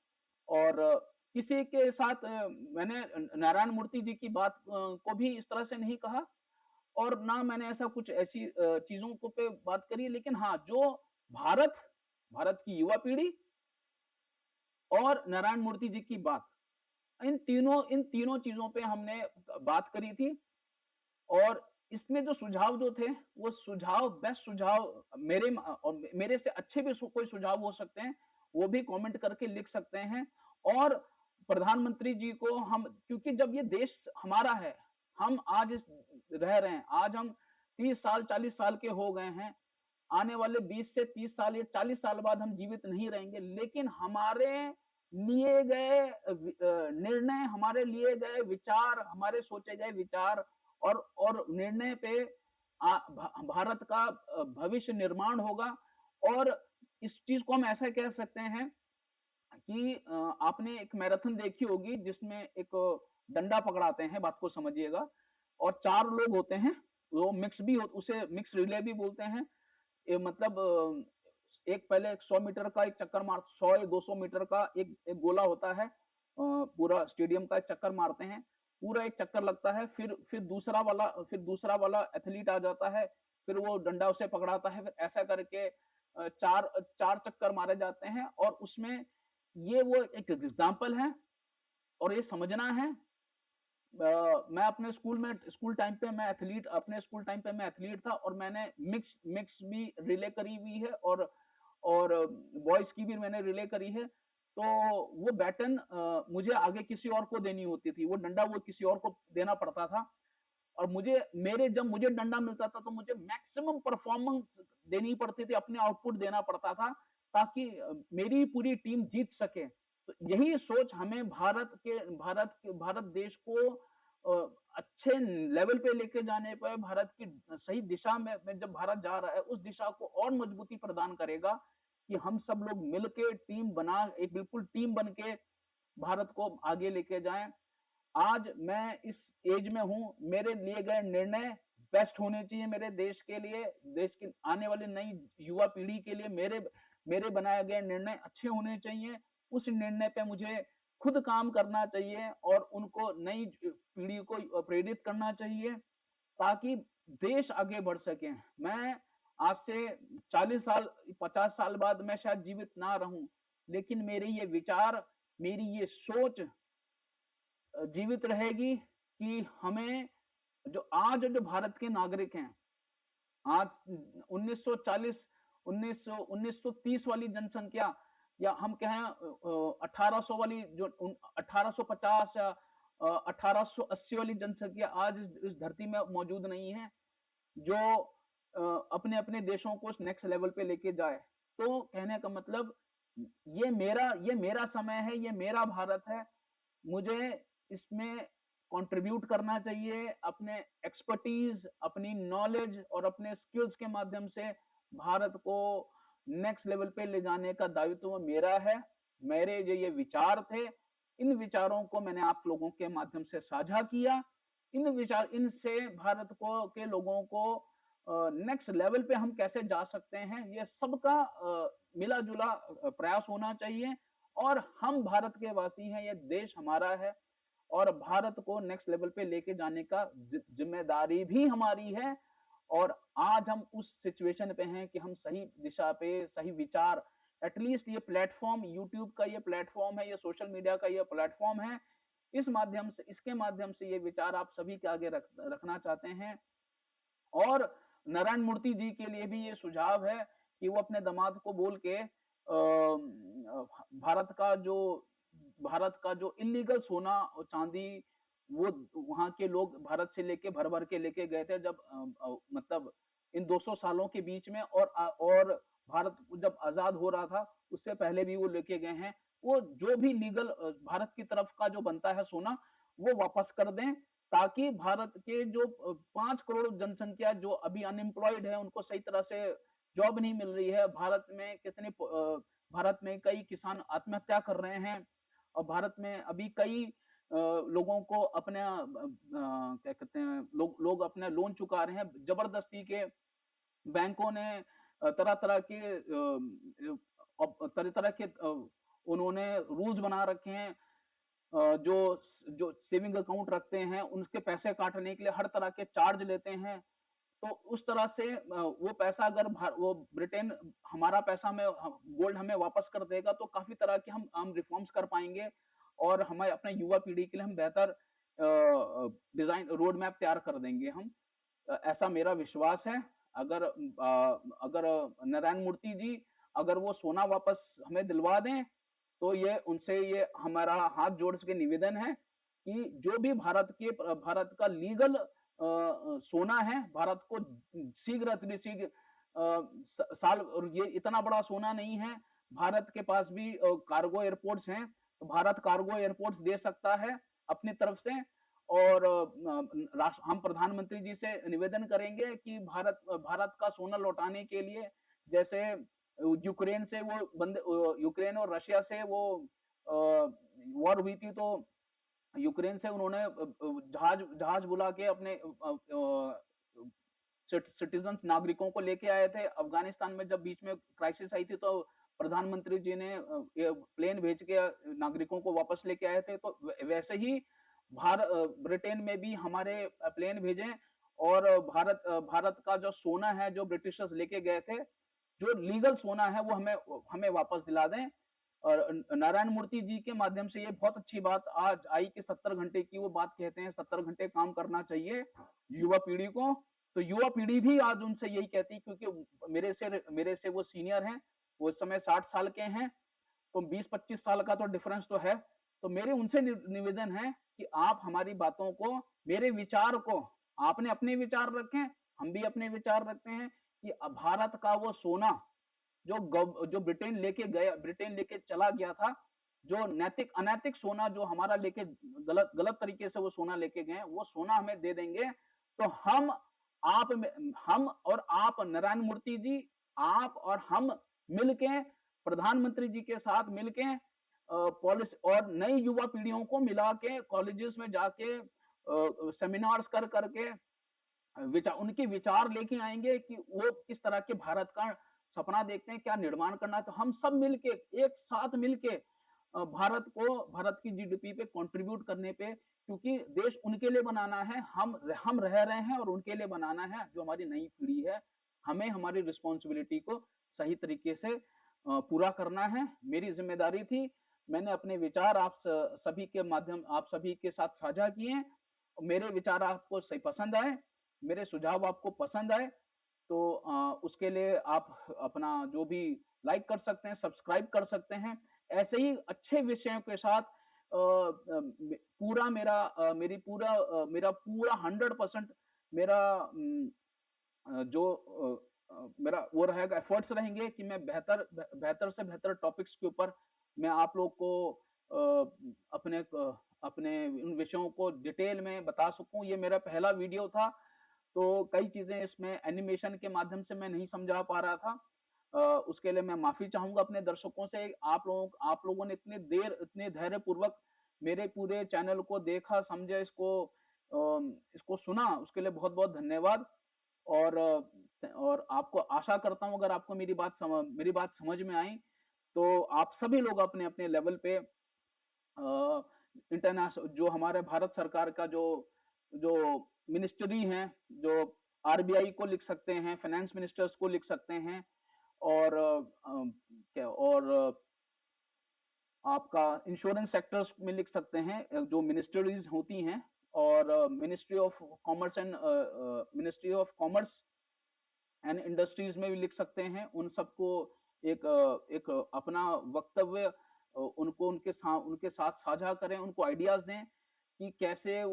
और किसी के साथ मैंने नारायण मूर्ति जी की बात को भी इस तरह से नहीं कहा, और ना मैंने ऐसा कुछ ऐसी चीजों को पे बात करी, लेकिन हाँ, जो भारत भारत की युवा पीढ़ी और नारायण मूर्ति जी की बात, इन तीनों चीजों पे हमने बात करी थी। और इसमें जो सुझाव जो थे, वो सुझाव बेस्ट सुझाव और मेरे से अच्छे भी कोई सुझाव हो सकते हैं, वो भी कमेंट करके लिख सकते हैं। और प्रधानमंत्री जी को हम, क्योंकि जब ये देश हमारा है, हम आज इस रह रहे हैं, आज हम 30 साल 40 साल के हो गए हैं, आने वाले 20 से 30 साल या 40 साल बाद हम जीवित नहीं रहेंगे, लेकिन हमारे लिए गए निर्णय, हमारे लिए गए विचार, हमारे सोचे गए विचार और निर्णय पे भारत का भविष्य निर्माण होगा। और इस चीज को हम ऐसा कह सकते हैं कि आपने एक मैराथन देखी होगी जिसमें एक डंडा पकड़ाते हैं, बात को समझिएगा, और 4 लोग होते हैं, वो उसे मिक्स रिले भी बोलते हैं। ये मतलब एक पहले एक 100 मीटर का एक चक्कर मार 100 या 200 मीटर का एक एक गोला होता है, पूरा स्टेडियम का एक चक्कर मारते हैं, पूरा एक चक्कर लगता है, फिर दूसरा वाला एथलीट आ जाता है, फिर वो डंडा उसे पकड़ाता है, फिर ऐसा करके चार चार चक्कर मारे जाते हैं। और उसमें ये वो एक एग्जाम्पल है, और ये समझना है। मैं अपने स्कूल टाइम पे मैं एथलीट अपने स्कूल टाइम पे मैं एथलीट था, और मैंने मिक्स मिक्स भी रिले करी हुई है, और बॉयज की भी मैंने रिले करी है। तो वो बैटन मुझे आगे किसी और को देनी होती थी, वो डंडा वो किसी और को देना पड़ता था। और जब मुझे डंडा मिलता था, तो मुझे मैक्सिमम परफॉर्मेंस देनी पड़ती थी, अपने आउटपुट देना पड़ता था, ताकि मेरी पूरी टीम जीत सके। तो यही सोच हमें भारत देश को अच्छे लेवल पे लेके जाने पर, भारत की सही दिशा में जब भारत जा रहा है, उस दिशा को और मजबूती प्रदान करेगा कि हम सब लोग मिलके एक बिल्कुल टीम बन के भारत को आगे लेके जाएं। आज मैं इस एज में हूं, मेरे लिए गए निर्णय बेस्ट होने चाहिए मेरे देश के लिए, देश की आने वाली नई युवा पीढ़ी के लिए मेरे मेरे बनाए गए निर्णय अच्छे होने चाहिए। उस निर्णय पे मुझे खुद काम करना चाहिए, और उनको नई पीढ़ी को प्रेरित करना चाहिए, ताकि देश आगे बढ़ सके। मैं आज से 40 साल 50 साल बाद मैं शायद जीवित ना रहूं, लेकिन मेरे ये विचार, मेरी ये सोच जीवित रहेगी कि हमें, जो भारत के नागरिक हैं, आज 1940 1930 वाली जनसंख्या, या हम कहें 1800 वाली, जो 1850 या 1880 वाली जनसंख्या आज इस धरती में मौजूद नहीं है, जो अपने अपने देशों को नेक्स्ट लेवल पे लेके जाए। तो कहने का मतलब, ये मेरा समय है, ये मेरा भारत है, मुझे इसमें कंट्रीब्यूट करना चाहिए, अपने एक्सपर्टीज, अपनी नॉलेज और अपने स्किल्स के माध्यम से भारत को नेक्स्ट लेवल पे ले जाने का दायित्व मेरा है। मेरे जो ये विचार थे, इन विचारों को मैंने आप लोगों के माध्यम से साझा किया। इनसे भारत को के लोगों को नेक्स्ट लेवल पे हम कैसे जा सकते हैं, ये सबका मिला-जुला प्रयास होना चाहिए। और हम भारत के वासी हैं, ये देश हमारा है और भारत को नेक्स्ट लेवल पे लेके जाने का जिम्मेदारी भी हमारी है। और आज हम उस सिचुएशन पे हैं कि हम सही दिशा पे, सही विचार, एटलीस्ट ये प्लेटफॉर्म, यूट्यूब का ये प्लेटफॉर्म है, ये सोशल मीडिया का ये प्लेटफॉर्म है, इसके माध्यम से ये विचार आप सभी के आगे रखना चाहते हैं। और नारायण मूर्ति जी के लिए भी ये सुझाव है कि वो अपने दामाद को बोल के भारत का जो इलीगल सोना और चांदी, वो वहां के लोग भारत से लेके भर भर के लेके गए थे, जब मतलब इन 200 सालों के बीच में, और भारत जब आजाद हो रहा था उससे पहले भी वो लेके गए हैं। वो जो भी लीगल भारत की तरफ का जो बनता है सोना, वो वापस कर दें, ताकि भारत के जो 5 करोड़ जनसंख्या जो अभी अनएम्प्लॉयड है, उनको सही तरह से जॉब नहीं मिल रही है। भारत में कई किसान आत्महत्या कर रहे हैं और भारत में अभी कई लोगों को अपने क्या कहते हैं, लोग अपने लोन चुका रहे हैं जबरदस्ती के। बैंकों ने तरह-तरह के तरह-तरह के उन्होंने रूल्स बना रखे हैं। जो सेविंग अकाउंट रखते हैं, उनके पैसे काटने के लिए हर तरह के चार्ज लेते हैं। तो उस तरह से वो पैसा अगर वो ब्रिटेन हमारा पैसा में गोल्ड हमें वापस कर देगा, तो काफी तरह के हम रिफॉर्म्स कर पाएंगे और हमें अपने युवा पीढ़ी के लिए हम बेहतर डिजाइन रोड मैप तैयार कर देंगे हम। ऐसा मेरा विश्वास है। अगर नारायण मूर्ति जी अगर वो सोना वापस हमें दिलवा दें, तो ये उनसे ये हमारा हाथ जोड़ के निवेदन है कि जो भी भारत का लीगल सोना है, भारत को शीघ्र अतिशीघ्र साल, और ये इतना बड़ा सोना नहीं है, भारत के पास भी कार्गो एयरपोर्ट्स हैं, तो भारत कार्गो एयरपोर्ट्स दे सकता है अपनी तरफ से। और हम प्रधानमंत्री जी से निवेदन करेंगे कि भारत का सोना लौटाने के लिए, जैसे यूक्रेन और रशिया से वो वॉर हुई थी, तो यूक्रेन से उन्होंने जहाज जहाज बुला के अपने सिटीजन नागरिकों को लेके आए थे। अफगानिस्तान में जब बीच में क्राइसिस आई थी, तो प्रधानमंत्री जी ने प्लेन भेज के नागरिकों को वापस लेके आए थे। तो वैसे ही ब्रिटेन में भी हमारे प्लेन भेजें और भारत का जो सोना है, जो ब्रिटिशर्स लेके गए थे, जो लीगल सोना है, वो हमें वापस दिला दें। और नारायण मूर्ति जी के माध्यम से ये बहुत अच्छी बात आज आई कि 70 घंटे की वो बात कहते हैं, 70 घंटे काम करना चाहिए युवा पीढ़ी को। तो युवा पीढ़ी भी आज उनसे यही कहती, क्योंकि मेरे से वो सीनियर हैं, वो इस समय 60 साल के हैं, तो 20-25 साल का तो डिफरेंस तो है। तो मेरे उनसे निवेदन है कि आप हमारी बातों को, मेरे विचार को, आपने अपने विचार रखे, हम भी अपने विचार रखते हैं कि भारत का वो सोना जो ब्रिटेन लेके चला गया था, जो नैतिक अनैतिक सोना जो हमारा लेके गलत गलत तरीके से वो सोना लेके गए, वो सोना हमें दे देंगे। तो हम और आप नारायण मूर्ति जी, आप और हम मिलके, प्रधानमंत्री जी के साथ मिलके पॉलिसी और नई युवा पीढ़ियों को मिला के कॉलेजेस में जाके सेमिनार्स कर करके उनके विचार लेके आएंगे कि वो किस तरह के भारत का सपना देखते हैं, क्या निर्माण करना है। तो हम सब मिलके, एक साथ मिलके भारत की जीडीपी पे कंट्रीब्यूट करने पे, क्योंकि देश उनके लिए बनाना है, हम रह रहे हैं और उनके लिए बनाना है। जो हमारी नई पीढ़ी है, हमें हमारी रिस्पॉन्सिबिलिटी को सही तरीके से पूरा करना है। मेरी जिम्मेदारी थी, मैंने अपने विचार आप सभी के साथ साझा किए। मेरे विचार आपको सही पसंद आए, मेरे सुझाव आपको पसंद आए, तो उसके लिए आप अपना जो भी लाइक कर सकते हैं, सब्सक्राइब कर सकते हैं। ऐसे ही अच्छे विषयों के साथ मेरा पूरा 100% मेरा मेरा वो रहेगा, एफर्ट्स रहेंगे कि मैं बेहतर से बेहतर टॉपिक्स के ऊपर मैं आप लोग को अपने इन विषयों को डिटेल में बता सकूं। ये मेरा पहला वीडियो था, तो कई चीजें इसमें एनिमेशन के माध्यम से मैं नहीं समझा पा रहा था। उसके लिए मैं माफी चाहूंगा अपने दर्शकों से। आप लोगों ने इतने धैर्य पूर्वक मेरे पूरे चैनल को देखा, समझे, इसको इसको सुना उसके लिए बहुत-बहुत धन्यवाद। और और आपको आशा करता हूँ अगर आपको मेरी बात समझ में आई, तो आप सभी लोग अपने-अपने लेवल पे जो हमारे भारत सरकार का जो जो मिनिस्ट्री हैं, जो आरबीआई को लिख सकते हैं, फाइनेंस मिनिस्टर्स को लिख सकते हैं और क्या और आपका इंश्योरेंस सेक्टर्स में लिख सकते हैं, जो मिनिस्ट्रीज होती हैं और ministry of commerce and industries में भी लिख सकते हैं। उन सबको एक अपना वक्तव्य उनके साथ साझा करें, उनको आइडियाज़ दें कि कैसे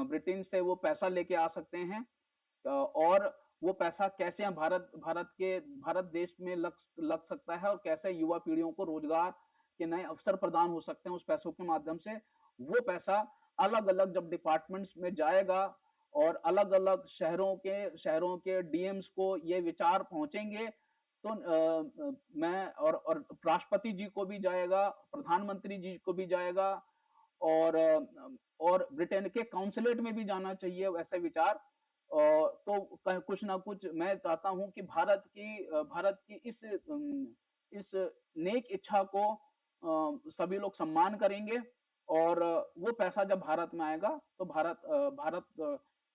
ब्रिटेन से वो पैसा लेके आ सकते हैं, और वो पैसा कैसे भारत देश में लग सकता है और कैसे युवा पीढ़ियों को रोजगार के नए अवसर प्रदान हो सकते हैं उस पैसों के माध्यम से। वो पैसा अलग-अलग जब डिपार्टमेंट्स में जाएगा और अलग-अलग शहरों के डीएम्स को ये विचार पहुँचेंगे, तो मैं और राष्ट्रपति जी को भी जाएगा, प्रधानमंत्री जी को भी जाएगा और और ब्रिटेन के काउंसलेट में भी जाना चाहिए वैसे विचार। तो कुछ ना कुछ मैं चाहता हूँ कि भारत की इस नेक इच्छा को सभी लोग सम्मान करेंगे और वो पैसा जब भारत में आएगा तो भारत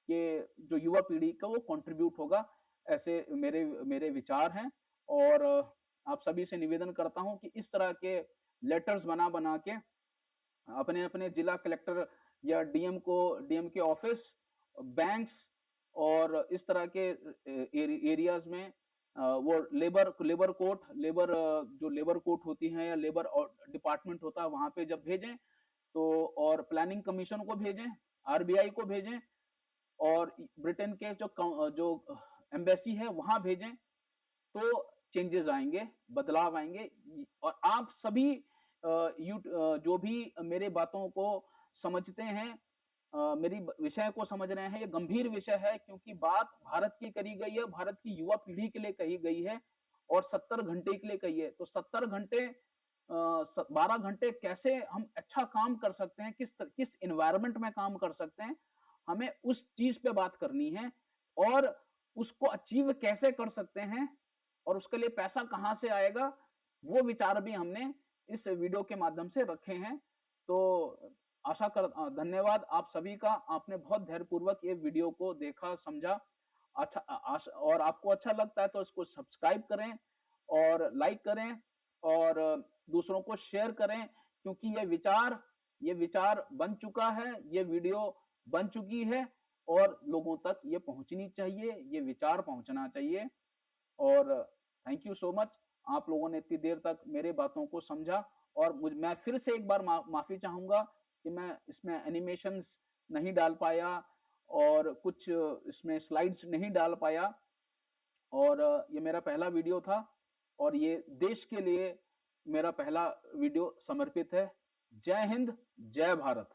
के जो युवा पीढ़ी का वो कंट्रीब्यूट होगा। ऐसे मेरे मेरे विचार हैं और आप सभी से निवेदन करता हूँ कि इस तरह के लेटर्स बना-बना के अपने-अपने जिला कलेक्टर या डीएम के ऑफिस, बैंक्स और इस तरह के एरियाज में वो जो लेबर कोर्ट होती हैं या लेबर डिपार्टमेंट होता है वहां पे जब भेजें, तो और प्लानिंग कमीशन को भेजें, आरबीआई को भेजें और ब्रिटेन के जो एम्बेसी है वहां भेजें, तो चेंजेस आएँगे, बदलाव आएँगे। और आप सभी जो भी मेरे बातों को समझते हैं, मेरी विषय को समझ रहे हैं, ये गंभीर विषय है क्योंकि बात भारत की करी गई है, भारत की युवा पीढ़ी के लिए कही गई है और 70 घंटे के लिए कही है। तो 70 घंटे 12 घंटे कैसे हम अच्छा काम कर सकते हैं, किस एनवायरनमेंट में काम कर सकते हैं, हमें उस चीज़ पे बात करनी है और उसको अचीव कैसे कर सकते हैं और उसके लिए पैसा कहाँ से आएगा, वो विचार भी हमने इस वीडियो के माध्यम से रखे हैं। तो धन्यवाद आप सभी का, आपने बहुत धैर्यपूर्वक ये वीडियो को देखा, समझा। अच्छा और आपको अच्छा लगता है तो इसको सब्सक्राइब करें और लाइक करें और दूसरों को शेयर करें क्योंकि ये विचार बन चुका है, ये वीडियो बन चुकी है और लोगों तक ये पहुँचनी चाहिए, ये विचार पहुँचना चाहिए। और थैंक यू सो मच, आप लोगों ने इतनी देर तक मेरे बातों को समझा और मैं फिर से एक बार माफ़ी चाहूँगा कि मैं इसमें एनिमेशंस नहीं डाल पाया और कुछ इसमें स्लाइड्स नहीं डाल पाया और ये मेरा पहला वीडियो था और ये देश के लिए मेरा पहला वीडियो समर्पित है। जय हिंद, जय भारत।